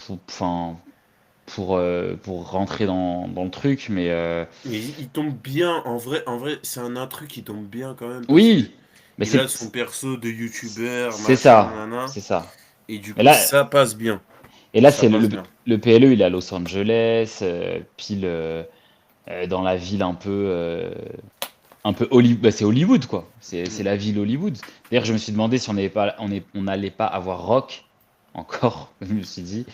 enfin, pour rentrer dans le truc. Mais il tombe bien, en vrai, c'est un intrus qui tombe bien quand même parce que Oui, mais il a son perso de youtubeur, c'est machin, ça, nanana, c'est ça. et du Et coup, là, ça passe bien. et là Ça c'est passe bien. le PLE, il est à Los Angeles, pile dans la ville un peu Hollywood, bah, c'est Hollywood quoi. C'est Mm. la ville Hollywood. D'ailleurs, je me suis demandé si on n'allait pas avoir Rock encore. Je me suis dit,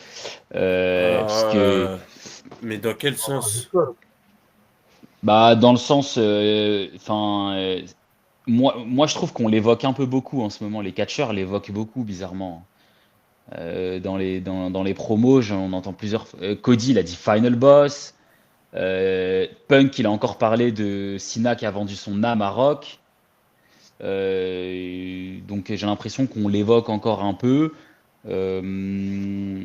puisque Ah, mais dans quel Ah, sens? bah dans le sens, moi je trouve qu'on l'évoque un peu beaucoup en ce moment. Les catcheurs l'évoquent beaucoup bizarrement. Dans les promos, on entend plusieurs. Cody, il a dit Final Boss. Punk, il a encore parlé de Cena qui a vendu son âme à Rock. Donc j'ai l'impression qu'on l'évoque encore un peu. Euh,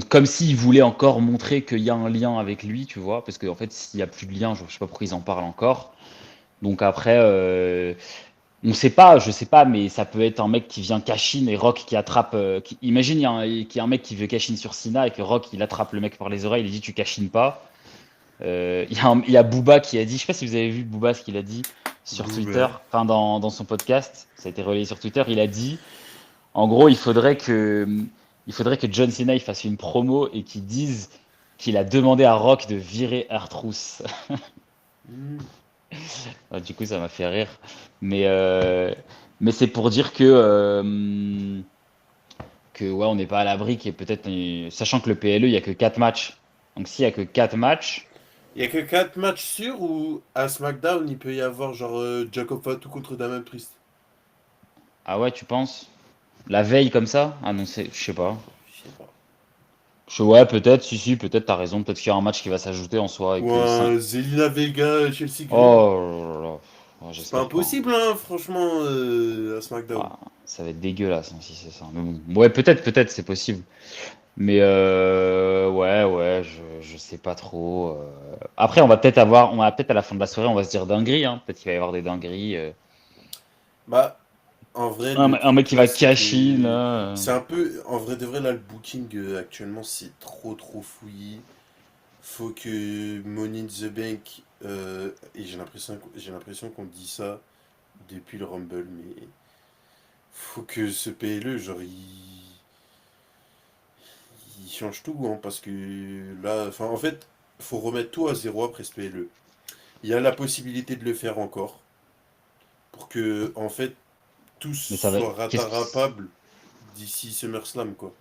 Comme s'il voulait encore montrer qu'il y a un lien avec lui, tu vois. Parce qu'en fait, s'il n'y a plus de lien, je ne sais pas pourquoi ils en parlent encore. Donc après, on sait pas, je sais pas, mais ça peut être un mec qui vient cash-in et Rock qui attrape. Imagine, qu'il y a un mec qui veut cash-in sur Cena et que Rock il attrape le mec par les oreilles, il dit tu cash-in pas. Il y a Booba qui a dit, je sais pas si vous avez vu Booba ce qu'il a dit sur Twitter, Boomer. enfin dans son podcast, ça a été relayé sur Twitter, il a dit, en gros, il faudrait que John Cena il fasse une promo et qu'il dise qu'il a demandé à Rock de virer R-Truth. Mm. Du coup, ça m'a fait rire. Mais, euh, mais c'est pour dire que ouais, on n'est pas à l'abri, et peut-être, sachant que le PLE, il n'y a que 4 matchs. Donc s'il n'y a que 4 matchs, Il y a que 4 matchs sûrs ou à SmackDown il peut y avoir genre Jacob Fatu contre Damien Priest? ah ouais, tu penses? La veille comme ça? Ah non, je sais pas. Je sais pas. Ouais, peut-être, si, peut-être, t'as raison. Peut-être qu'il y a un match qui va s'ajouter en soi et Ou que un Zelina Vega, Chelsea Green. Oh là là. Oh, C'est pas j'espère pas, hein. impossible, hein, franchement, à SmackDown. Ah. Ça va être dégueulasse hein, si c'est ça. Mais bon, ouais, peut-être, c'est possible. Mais ouais, je sais pas trop. Après, on va peut-être à la fin de la soirée, on va se dire dinguerie, hein. Peut-être qu'il va y avoir des dingueries. Bah, en vrai, Un, le un mec truc qui là, va c'est cash in, que là. c'est un peu, en vrai de vrai, là, le booking actuellement, c'est trop fouillis. Faut que Money in the Bank, et j'ai l'impression qu'on dit ça depuis le Rumble, mais faut que ce PLE, genre, il change tout, hein, parce que là, enfin, en fait, faut remettre tout à zéro après ce PLE. Il y a la possibilité de le faire encore, pour que, en fait, tout Mais ça va. soit Qu'est-ce qui. rattrapable d'ici SummerSlam, quoi.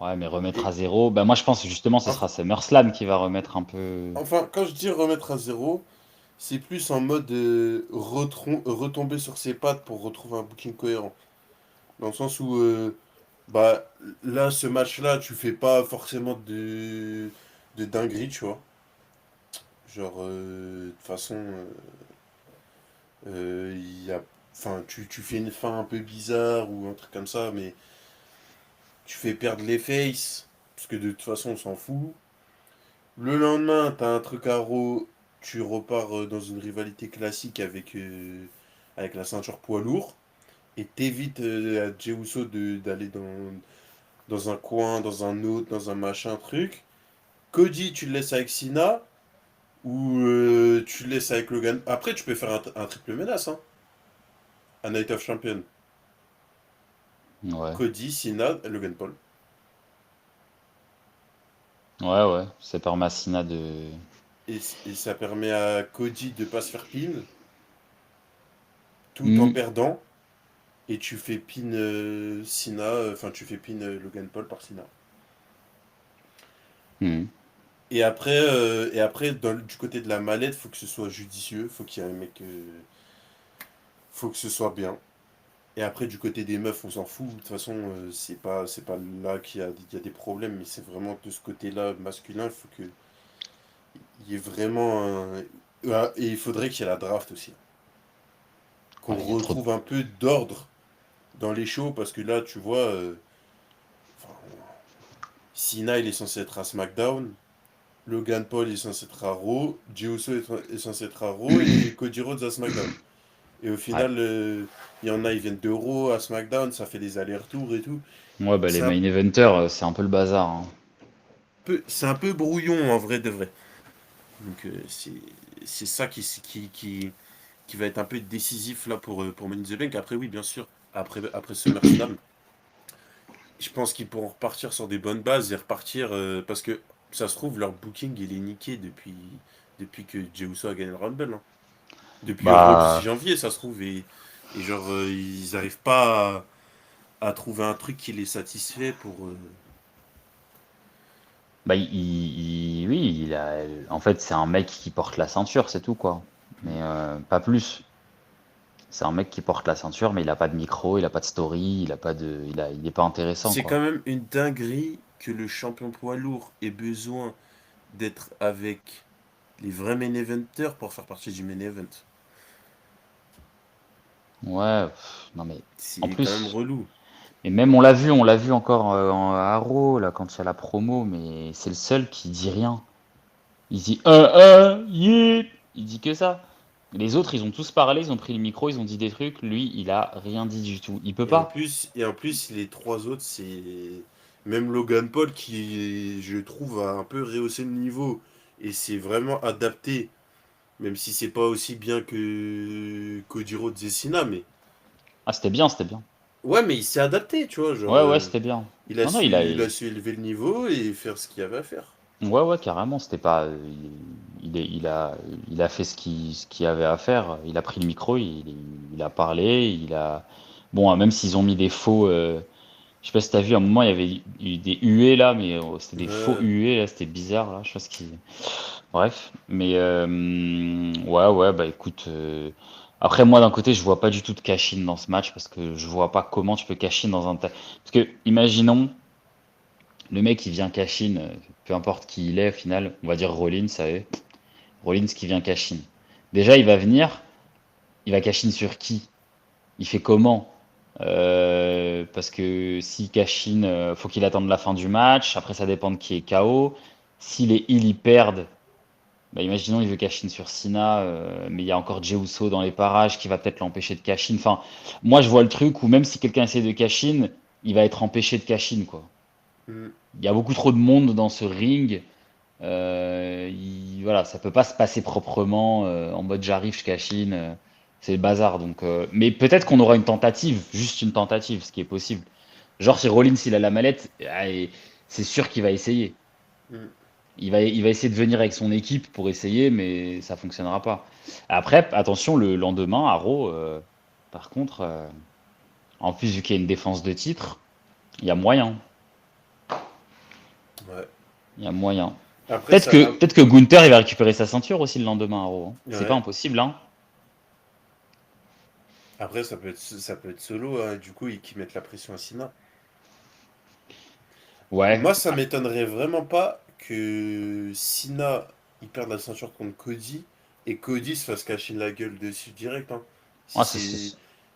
Ouais, mais remettre à Et, zéro. Ben moi, je pense justement, ce sera enf- SummerSlam qui va remettre un peu. enfin, quand je dis remettre à zéro, c'est plus en mode retomber sur ses pattes pour retrouver un booking cohérent. Dans le sens où, bah, là, ce match-là, tu fais pas forcément de dinguerie, tu vois. Genre, de toute façon, il y a, enfin, tu fais une fin un peu bizarre ou un truc comme ça, mais tu fais perdre les faces, parce que de toute façon, on s'en fout. Le lendemain, t'as un truc à Raw, tu repars dans une rivalité classique avec la ceinture poids lourd, et t'évites à Jey Uso d'aller dans un coin, dans un autre, dans un machin truc. Cody, tu le laisses avec Cena, ou tu le laisses avec Logan. Après, tu peux faire un triple menace, hein, à Night of Champion. Ouais. Cody, Cena, Logan Paul. Ouais. C'est par Massina de. Et ça permet à Cody de pas se faire pin, tout en Hmm. perdant. Et tu fais pin Cena, enfin tu fais pin Logan Paul par Cena. Hmm. Et après du côté de la mallette, faut que ce soit judicieux, faut qu'il y ait un mec, faut que ce soit bien. Et après du côté des meufs, on s'en fout. De toute façon, c'est pas là qu'il y a des problèmes, mais c'est vraiment de ce côté-là masculin, il faut que il y ait vraiment un... Ah, et il faudrait qu'il y ait la draft aussi. Qu'on Ouais, il y a trop de. retrouve un peu d'ordre dans les shows, parce que là, tu vois, enfin, Cena, il est censé être à SmackDown. Logan Paul est censé être à Raw, Jey Uso est censé être à Raw et Cody Rhodes à SmackDown. Et au Ouais. final, il y en a, ils viennent de Raw à SmackDown, ça fait des allers-retours et tout. Ouais, bah les C'est un main eventers, c'est un peu le bazar, hein. c'est un peu brouillon en vrai de vrai. Donc c'est ça qui va être un peu décisif là pour Money in the Bank. Après, oui, bien sûr, après SummerSlam, je pense qu'ils pourront repartir sur des bonnes bases et repartir parce que ça se trouve, leur booking il est niqué depuis que Jey Uso a gagné le Rumble, hein. Depuis Raw du 6 Bah, janvier, ça se trouve, et genre, ils arrivent pas à trouver un truc qui les satisfait pour. oui, en fait, c'est un mec qui porte la ceinture, c'est tout, quoi. Mais pas plus. C'est un mec qui porte la ceinture, mais il a pas de micro, il a pas de story, il est pas intéressant, C'est quoi. quand même une dinguerie que le champion poids lourd ait besoin d'être avec les vrais main eventers pour faire partie du main event. Ouais, non mais en C'est quand même plus, relou. et même on l'a vu encore à Raw, là, quand il y a la promo, mais c'est le seul qui dit rien. Il dit yeah! Il dit que ça. Les autres, ils ont tous parlé, ils ont pris le micro, ils ont dit des trucs. Lui, il a rien dit du tout. Il peut Et en pas. plus, et en plus les trois autres, c'est. Même Logan Paul qui, je trouve, a un peu rehaussé le niveau. Et c'est vraiment adapté. Même si c'est pas aussi bien que Cody Rhodes et Cena, mais. Ah, c'était bien, c'était bien. Ouais, mais il s'est adapté, tu vois. Genre, Ouais, c'était bien. il a Non, non, su, il a su élever le niveau et faire ce qu'il y avait à faire. ouais, carrément, c'était pas. Il a fait ce qu'il avait à faire. Il a pris le micro, il a parlé, il a. Bon, même s'ils ont mis des faux. Je sais pas si t'as vu, à un moment, il y avait eu des huées là, mais c'était des faux Ouais. huées là, c'était bizarre là. Je sais pas ce qui. Bref, mais ouais, bah écoute. Après, moi, d'un côté, je vois pas du tout de cash-in dans ce match parce que je vois pas comment tu peux cash-in dans un. Parce que, imaginons. Le mec qui vient cash-in, peu importe qui il est au final, on va dire Rollins, ça y est. Rollins qui vient cash-in. Déjà, il va venir, il va cash-in sur qui? Il fait comment? Parce que si Cashin, faut qu'il attende la fin du match. Après, ça dépend de qui est KO. Si les Heels ils perdent, bah, imaginons il veut Cashin sur Cena, mais il y a encore Jey Uso dans les parages qui va peut-être l'empêcher de Cashin. Enfin, moi je vois le truc où même si quelqu'un essaie de Cashin, il va être empêché de Cashin, quoi. Hmm. Il y a beaucoup trop de monde dans ce ring. Voilà, ça peut pas se passer proprement en mode j'arrive, je Cashin. C'est le bazar. Donc, mais peut-être qu'on aura une tentative, juste une tentative, ce qui est possible. Genre si Rollins il a la mallette, c'est sûr qu'il va essayer. Hmm. Il va essayer de venir avec son équipe pour essayer, mais ça fonctionnera pas. Après, attention, le lendemain, à Raw, par contre, en plus, vu qu'il y a une défense de titre, il y a moyen. Ouais. Il y a moyen. Après, Peut-être ça, que, peut-être que Gunther, il va récupérer sa ceinture aussi le lendemain à Raw, hein. C'est pas ouais. impossible, hein. Après, ça peut être solo, hein, du coup, et qui mettent la pression à Cena. Ouais. Moi, ça m'étonnerait vraiment pas que Cena il perde la ceinture contre Cody et Cody se fasse cacher la gueule dessus direct, hein. Si Ah, c'est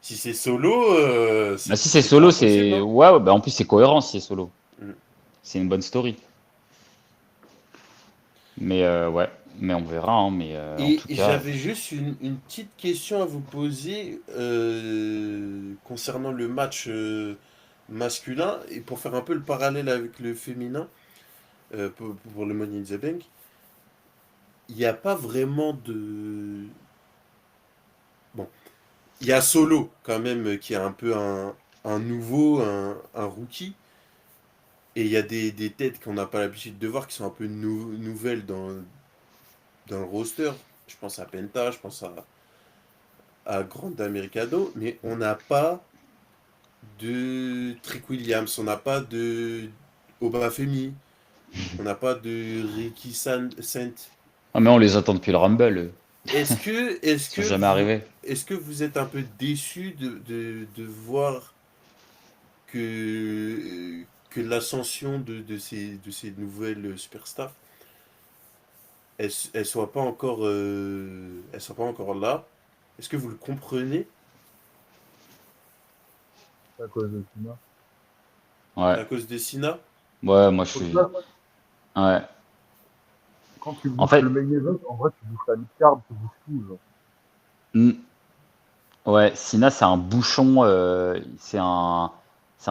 si c'est solo, bah, c'est si c'est c'est pas solo, impossible, c'est. hein. Ouais, ouais, bah, en plus, c'est cohérent si c'est solo. Mm. C'est une bonne story. Mais ouais, mais on verra, hein. Mais en Et tout cas, j'avais juste une petite question à vous poser concernant le match masculin et pour faire un peu le parallèle avec le féminin pour le Money in the Bank. Il n'y a pas vraiment de... Bon, il y a Solo quand même qui est un peu un nouveau, un rookie. Et il y a des têtes qu'on n'a pas l'habitude de voir qui sont un peu nouvelles dans le roster. Je pense à Penta, je pense à Grand Americano. Mais on n'a pas de Trick Williams, on n'a pas de Obafemi, on n'a pas de Ricky Saint. ah, mais on les attend depuis le Rumble, eux. Est-ce que, est-ce Ils sont que jamais vous, arrivés. est-ce que vous êtes un peu déçu de voir que l'ascension de ces nouvelles superstars, elles soient pas encore là? Est-ce que vous le comprenez à cause de Cena. Ouais. à cause de Sina? Ouais, moi je Au suis. final, Ouais. quand tu En bouffes fait, le main event, en vrai, tu bouffes la mid-card, tu bouffes tout, genre. hmm, ouais, Sina, c'est un bouchon, c'est un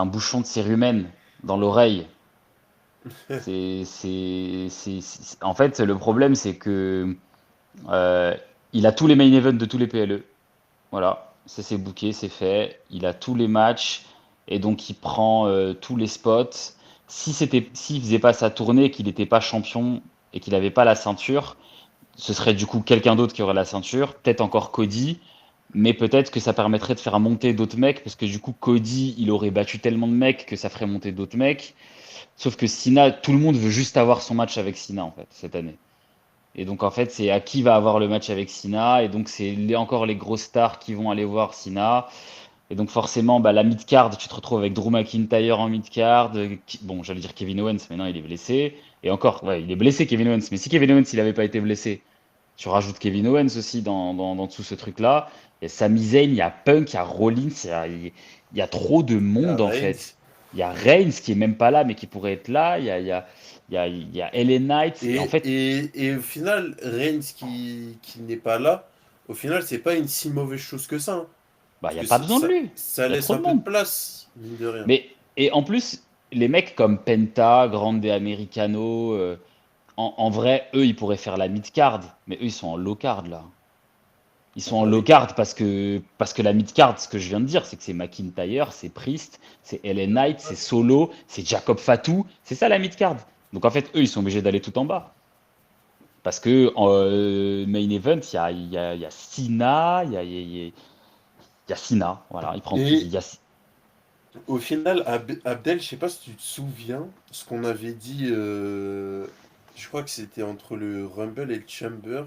bouchon de cérumen dans l'oreille. En fait, le problème, c'est que euh, il a tous les main events de tous les PLE. Voilà, ça c'est booké, c'est fait. Il a tous les matchs et donc il prend tous les spots. S'il faisait pas sa tournée, qu'il n'était pas champion et qu'il n'avait pas la ceinture, ce serait du coup quelqu'un d'autre qui aurait la ceinture, peut-être encore Cody, mais peut-être que ça permettrait de faire monter d'autres mecs, parce que du coup Cody, il aurait battu tellement de mecs que ça ferait monter d'autres mecs. Sauf que Cena, tout le monde veut juste avoir son match avec Cena en fait cette année. Et donc en fait, c'est à qui va avoir le match avec Cena, et donc c'est encore les grosses stars qui vont aller voir Cena. Et donc forcément, bah, la mid-card, tu te retrouves avec Drew McIntyre en mid-card. Bon, j'allais dire Kevin Owens, mais non, il est blessé. Et encore, ouais, il est blessé Kevin Owens. Mais si Kevin Owens, il n'avait pas été blessé, tu rajoutes Kevin Owens aussi dans tout ce truc-là. Il y a Sami Zayn, il y a Punk, il y a Rollins, il y a trop de Il y a monde en fait. Reigns. Il y a Reigns qui est même pas là, mais qui pourrait être là. Il y a LA Knight. Et en Et, fait, et, et au final, Reigns qui n'est pas là, au final, c'est pas une si mauvaise chose que ça, hein. bah, il Parce n'y a que pas ça, besoin de ça, lui. ça Il y a laisse trop un de peu de monde. place, mine de rien. Et en plus, les mecs comme Penta, Grande Americano, en vrai, eux, ils pourraient faire la mid-card. Mais eux, ils sont en low-card là. Ils Ah sont en bah low oui. card parce que la mid card, ce que je viens de dire, c'est que c'est McIntyre, c'est Priest, c'est LA Knight, c'est Solo, c'est Jacob Fatou. C'est ça la mid card. Donc en fait, eux, ils sont obligés d'aller tout en bas. Parce que en main event, il y a Cena, il y a Cena. Voilà, il prend tout. Et au final, Abdel, je sais pas si tu te souviens, ce qu'on avait dit, je crois que c'était entre le Rumble et le Chamber,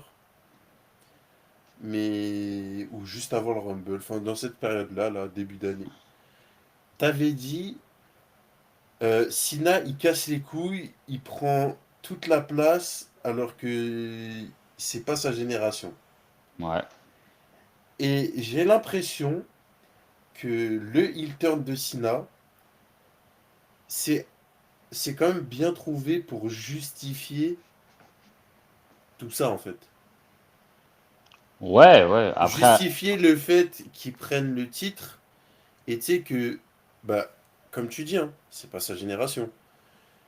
mais ou juste avant le Rumble, enfin dans cette période-là, là, début d'année. T'avais dit, Sina, il casse les couilles, il prend toute la place, alors que c'est pas sa génération. Ouais. Et j'ai l'impression que le heel turn de Cena, c'est c'est quand même bien trouvé pour justifier tout ça en fait. Ouais, ouais. Après, Justifier le fait qu'ils prennent le titre et tu sais que, bah, comme tu dis, hein, c'est pas sa génération.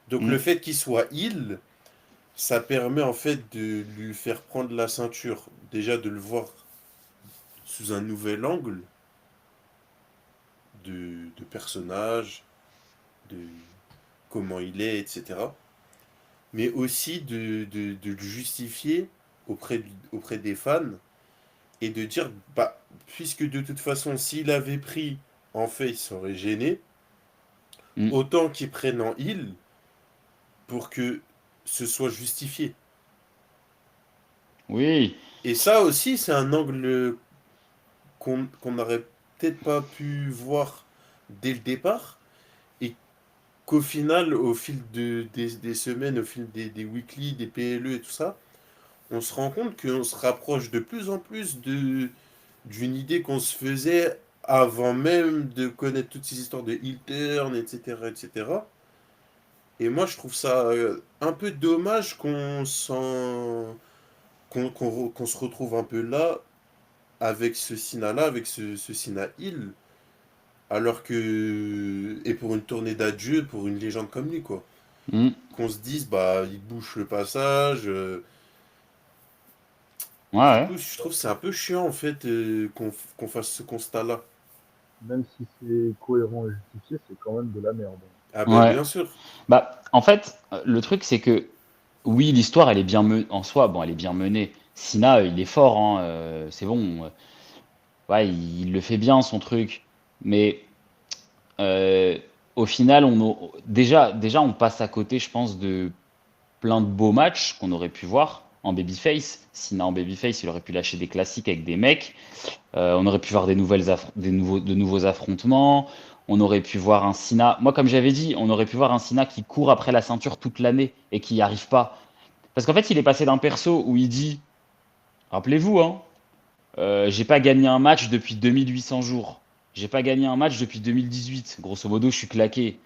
Donc le hmm, fait qu'il soit heel, ça permet en fait de lui faire prendre la ceinture. Déjà de le voir sous un nouvel angle de personnage, de comment il est, etc. Mais aussi de le justifier auprès des fans et de dire, bah, puisque de toute façon, s'il avait pris en fait, il serait gêné, hmm, autant qu'il prenne en heel pour que ce soit justifié. oui. Et ça aussi, c'est un angle qu'on n'aurait peut-être pas pu voir dès le départ, et qu'au final, au fil des semaines, au fil des weekly, des PLE et tout ça, on se rend compte qu'on se rapproche de plus en plus d'une idée qu'on se faisait avant même de connaître toutes ces histoires de heel turn, etc., etc. Et moi, je trouve ça un peu dommage qu'on se retrouve un peu là, avec ce Cena-là, avec ce Cena Hill, alors que... Et pour une tournée d'adieu, pour une légende comme lui, quoi. Hmm, Qu'on se dise, bah, il bouche le passage. ouais, Du ouais. coup, je trouve que c'est un peu chiant, en fait, qu'on fasse ce constat-là. Même si c'est cohérent et justifié, c'est quand même de la merde. Ah ben, Ouais. bien sûr. Bah, en fait, le truc, c'est que oui, l'histoire, elle est bien menée en soi. Bon, elle est bien menée. Sina, il est fort, hein, c'est bon. Ouais, il le fait bien, son truc. Mais euh, au final, déjà, on passe à côté, je pense, de plein de beaux matchs qu'on aurait pu voir en babyface. Sina en babyface, il aurait pu lâcher des classiques avec des mecs. On aurait pu voir de nouveaux affrontements. On aurait pu voir un Sina. Moi, comme j'avais dit, on aurait pu voir un Sina qui court après la ceinture toute l'année et qui n'y arrive pas. Parce qu'en fait, il est passé d'un perso où il dit, rappelez-vous, hein, j'ai pas gagné un match depuis 2800 jours. J'ai pas gagné un match depuis 2018. Grosso modo, je suis claqué.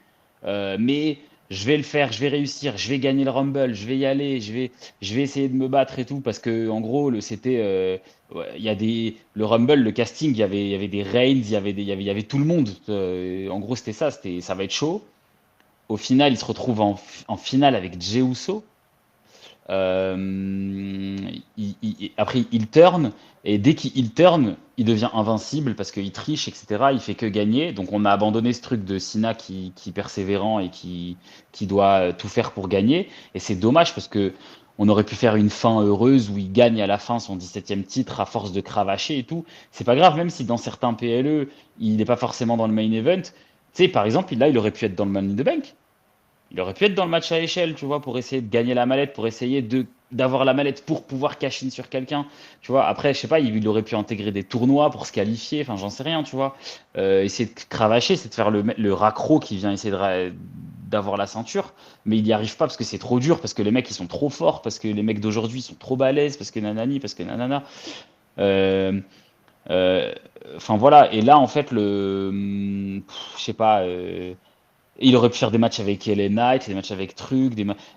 Mais je vais le faire, je vais réussir, je vais gagner le Rumble, je vais y aller, je vais essayer de me battre et tout. Parce que, en gros, c'était. Ouais, il y a le Rumble, le casting, il y avait des Reigns, il y avait tout le monde. En gros, c'était ça, ça va être chaud. Au final, il se retrouve en finale avec Jey Uso. Après, il turn, et dès qu'il turn, il devient invincible parce qu'il triche, etc. Il fait que gagner. Donc, on a abandonné ce truc de Cena qui est persévérant et qui doit tout faire pour gagner. Et c'est dommage parce que on aurait pu faire une fin heureuse où il gagne à la fin son 17e titre à force de cravacher et tout. C'est pas grave, même si dans certains PLE, il n'est pas forcément dans le main event. Tu sais, par exemple, là, il aurait pu être dans le Money in the Bank. Il aurait pu être dans le match à échelle, tu vois, pour essayer de gagner la mallette, pour essayer d'avoir la mallette pour pouvoir cash in sur quelqu'un. Tu vois, après, je sais pas, il aurait pu intégrer des tournois pour se qualifier, enfin, j'en sais rien, tu vois. Essayer de cravacher, c'est de faire le raccro qui vient essayer d'avoir la ceinture, mais il n'y arrive pas parce que c'est trop dur, parce que les mecs, ils sont trop forts, parce que les mecs d'aujourd'hui sont trop balèzes, parce que nanani, parce que nanana. Euh, euh, Enfin, voilà. Et là, en fait, je sais pas. Il aurait pu faire des matchs avec LA Knight, des matchs avec Truc,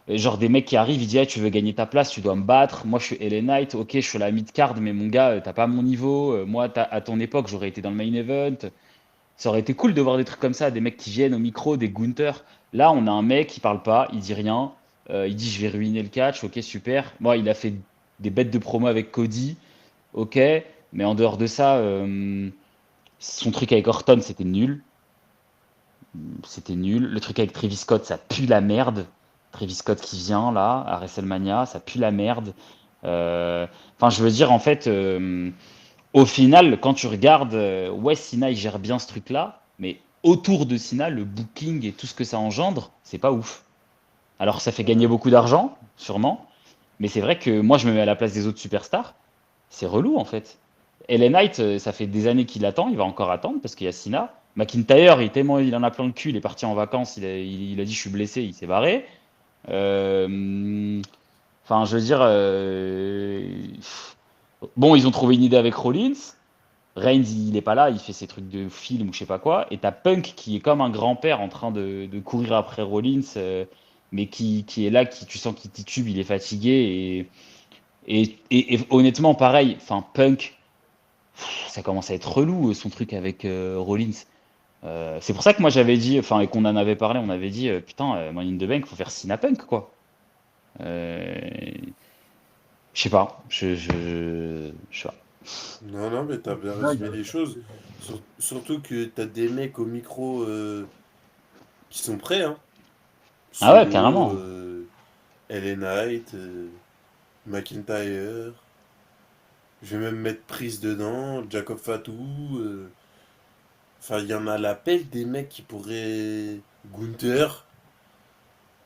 genre des mecs qui arrivent, il dit ah, tu veux gagner ta place, tu dois me battre. Moi je suis LA Knight, ok, je suis la mid-card, mais mon gars, t'as pas mon niveau. Moi, à ton époque, j'aurais été dans le main event. Ça aurait été cool de voir des trucs comme ça, des mecs qui viennent au micro, des Gunther. Là, on a un mec qui parle pas, il dit rien. Il dit je vais ruiner le catch, ok, super. Moi, il a fait des bêtes de promo avec Cody, ok, mais en dehors de ça, son truc avec Orton, c'était nul. C'était nul. Le truc avec Travis Scott, ça pue la merde. Travis Scott qui vient là à WrestleMania, ça pue la merde. Enfin, je veux dire, en fait, au final, quand tu regardes, ouais, Cena, il gère bien ce truc-là, mais autour de Cena, le booking et tout ce que ça engendre, c'est pas ouf. Alors, ça fait gagner beaucoup d'argent, sûrement, mais c'est vrai que moi, je me mets à la place des autres superstars. C'est relou, en fait. LA Knight, ça fait des années qu'il attend, il va encore attendre parce qu'il y a Cena. McIntyre, tellement il en a plein le cul, il est parti en vacances, il a dit je suis blessé, il s'est barré. Euh, Enfin, je veux dire, bon, ils ont trouvé une idée avec Rollins. Reigns, il est pas là, il fait ses trucs de film ou je sais pas quoi. Et t'as Punk qui est comme un grand-père en train de courir après Rollins, mais qui est là, tu sens qu'il titube, il est fatigué. Et honnêtement, pareil, enfin, Punk, ça commence à être relou son truc avec Rollins. C'est pour ça que moi j'avais dit, enfin, et qu'on en avait parlé, on avait dit, putain, Money in the Bank, faut faire Cena Punk, quoi. Euh, je sais pas, je sais pas. Non, non, mais t'as bien Là, il y résumé a les choses. Surtout que t'as des mecs au micro qui sont prêts, hein. Ah ouais, Solo, carrément. LA Knight, McIntyre. Je vais même mettre Prise dedans, Jacob Fatou. Enfin, il y en a à l'appel des mecs qui pourraient. Gunther.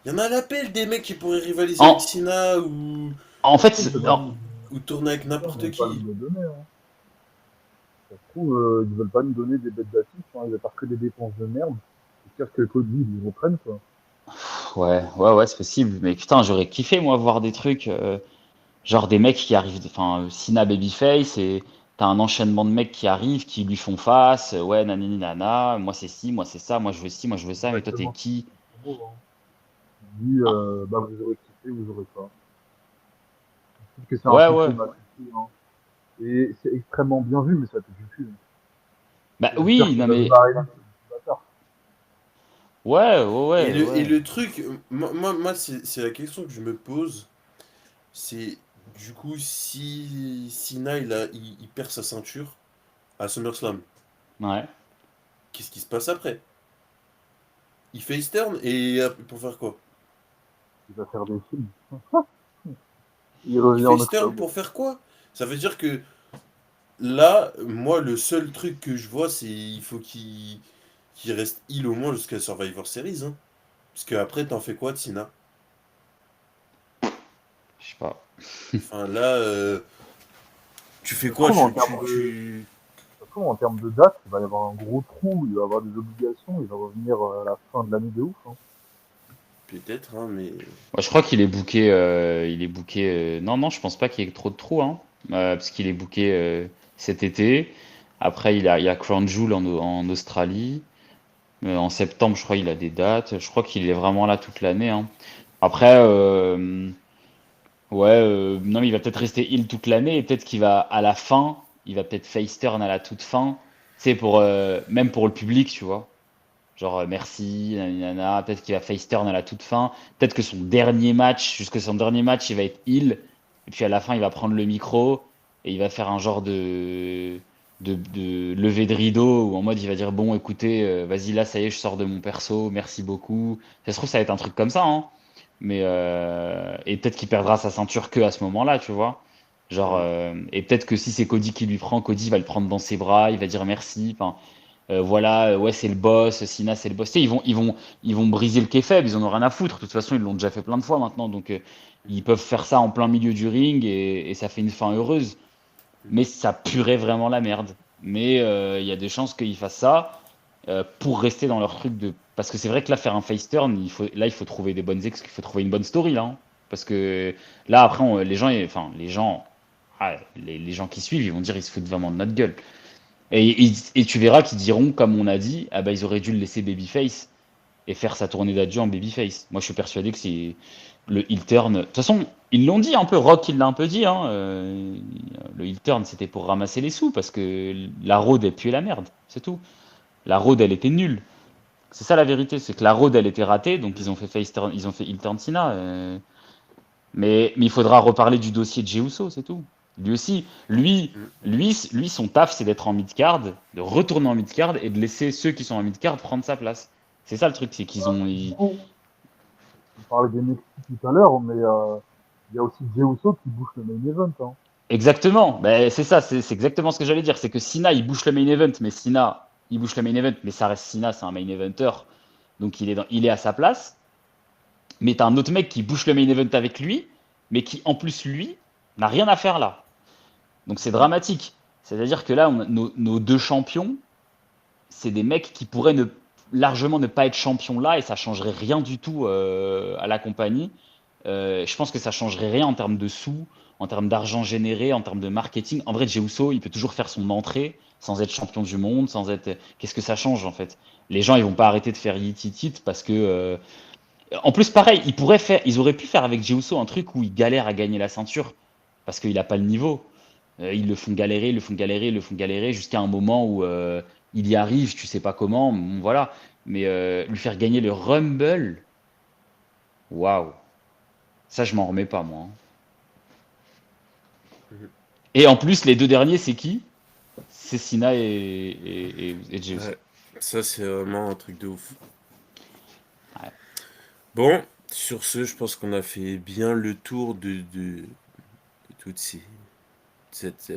Il y en a à l'appel des mecs qui pourraient rivaliser avec En, Cena ou, en fait, se ou, demande, ou tourner avec ils n'importe vont pas qui. nous le donner. Hein. Ça se trouve, ils veulent pas nous donner des bêtes d'affiches, hein. Ils veulent faire que des dépenses de merde. C'est sûr que Cody, ils reprennent, quoi. ouais, c'est possible. Mais putain, j'aurais kiffé, moi, voir des trucs, genre des mecs qui arrivent, enfin, Cena Babyface, et t'as un enchaînement de mecs qui arrivent, qui lui font face, ouais, nanani nana, moi c'est ci, moi c'est ça, moi je veux ci, moi je veux ça, mais toi t'es Exactement. qui? C'est beau, hein. Tu dis, Ah, bah, vous aurez kiffé, vous aurez pas. Je trouve que c'est un ouais. système assez fou, hein. Et c'est extrêmement bien vu, mais ça te suffit. Bah J'espère oui, que non David mais, Barrett, c'est bâtard. Et ouais. le truc, moi c'est la question que je me pose. C'est du coup si Cena il perd sa ceinture à SummerSlam, Ouais. qu'est-ce qui se passe après? Il fait turn et pour faire quoi? Il va faire des films. Il Il revient fait en turn octobre. pour faire quoi? Ça veut dire que là, moi le seul truc que je vois c'est il faut qu'il reste heal au moins jusqu'à Survivor Series, hein. Parce que après t'en fais quoi de Cena? Je sais pas. Enfin là, tu fais Ça se quoi? trouve, ça se trouve, en termes de date, il va y avoir un gros trou, il va y avoir des obligations, il va revenir à la fin de l'année de ouf, hein. Peut-être, hein, mais Moi, je crois qu'il est booké, non, je pense pas qu'il y ait trop de trous, hein, parce qu'il est booké cet été. Après, il y a Crown Jewel en Australie. En septembre, je crois il a des dates. Je crois qu'il est vraiment là toute l'année, hein. Après, ouais, non, mais il va peut-être rester heal toute l'année et peut-être qu'il va à la fin, il va peut-être face turn à la toute fin. C'est pour même pour le public, tu vois. Genre merci, nanana. Peut-être qu'il va face turn à la toute fin. Peut-être que son dernier match, jusque son dernier match, il va être heal. Et puis à la fin, il va prendre le micro et il va faire un genre de levée de rideau où en mode il va dire bon, écoutez, vas-y là, ça y est, je sors de mon perso, merci beaucoup. Ça se trouve, ça va être un truc comme ça, hein. Mais et peut-être qu'il perdra sa ceinture que à ce moment-là, tu vois. Genre et peut-être que si c'est Cody qui lui prend, Cody va le prendre dans ses bras, il va dire merci. Enfin, voilà, ouais, c'est le boss, Sina, c'est le boss. Tu sais, ils vont briser le kayfabe, ils en ont rien à foutre. De toute façon, ils l'ont déjà fait plein de fois maintenant, donc ils peuvent faire ça en plein milieu du ring et ça fait une fin heureuse. Mais ça puerait vraiment la merde. Mais il y a des chances qu'ils fassent ça pour rester dans leur truc de. Parce que c'est vrai que là, faire un face turn, il faut trouver des bonnes il faut trouver une bonne story là, hein. Parce que là, après, les gens qui suivent, ils vont dire, ils se foutent vraiment de notre gueule. Et tu verras qu'ils diront, comme on a dit, ah bah ils auraient dû le laisser babyface et faire sa tournée d'adieu en babyface. Moi je suis persuadé que c'est le heel turn. De toute façon, ils l'ont dit un peu, Rock il l'a un peu dit, hein, le heel turn c'était pour ramasser les sous parce que la road elle puait la merde, c'est tout. La road elle était nulle. C'est ça la vérité, c'est que la road elle était ratée, donc ils ont fait face turn, ils ont fait heel turn Cena. Mais il faudra reparler du dossier de Jey Uso, c'est tout. Lui aussi, son taf, c'est d'être en mid-card, de retourner en mid-card et de laisser ceux qui sont en mid-card prendre sa place. C'est ça le truc, c'est qu'ils ont. On parlait des NXT tout à l'heure, mais il y a aussi Jey Uso qui bouge le main event, hein. Exactement, ben, c'est ça, c'est exactement ce que j'allais dire. C'est que Cena, il bouge le main event, mais Cena, il bouge le main event, mais ça reste Cena, c'est un main eventer. Donc il est à sa place. Mais t'as un autre mec qui bouge le main event avec lui, mais qui en plus, lui, n'a rien à faire là. Donc c'est dramatique. C'est-à-dire que là, nos deux champions, c'est des mecs qui pourraient largement ne pas être champions là et ça changerait rien du tout à la compagnie. Je pense que ça changerait rien en termes de sous, en termes d'argent généré, en termes de marketing. En vrai, Jey Uso, il peut toujours faire son entrée sans être champion du monde, sans être. Qu'est-ce que ça change en fait? Les gens, ils vont pas arrêter de faire yit parce que. En plus, pareil, ils auraient pu faire avec Jey Uso un truc où il galère à gagner la ceinture parce qu'il a pas le niveau. Ils le font galérer, ils le font galérer, ils le font galérer jusqu'à un moment où il y arrive, tu sais pas comment, bon, voilà. Mais lui faire gagner le Rumble, waouh, ça je m'en remets pas moi, hein. Mhm. Et en plus, les deux derniers, c'est qui? C'est Cena et Jey Uso. Ouais, ça c'est vraiment un truc de ouf. Ouais. Bon, sur ce, je pense qu'on a fait bien le tour de toute cette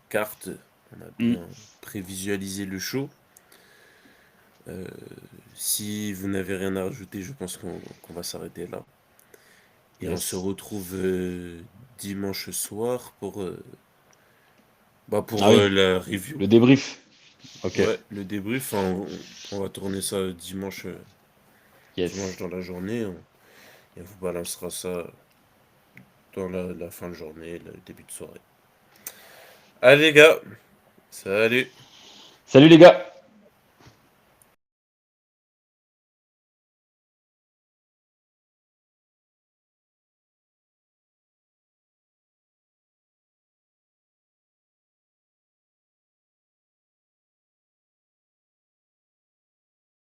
carte. On a Mm. bien prévisualisé le show. Euh, Si vous n'avez rien à rajouter, je pense qu'on va s'arrêter là. Et on se Yes. retrouve dimanche soir pour Ah oui, la review. le débrief. Ok. Ouais, le débrief. Enfin, on va tourner ça dimanche Yes. dans la journée. Et on vous balancera ça dans la fin de journée, le début de soirée. Allez les gars, salut! Salut les gars!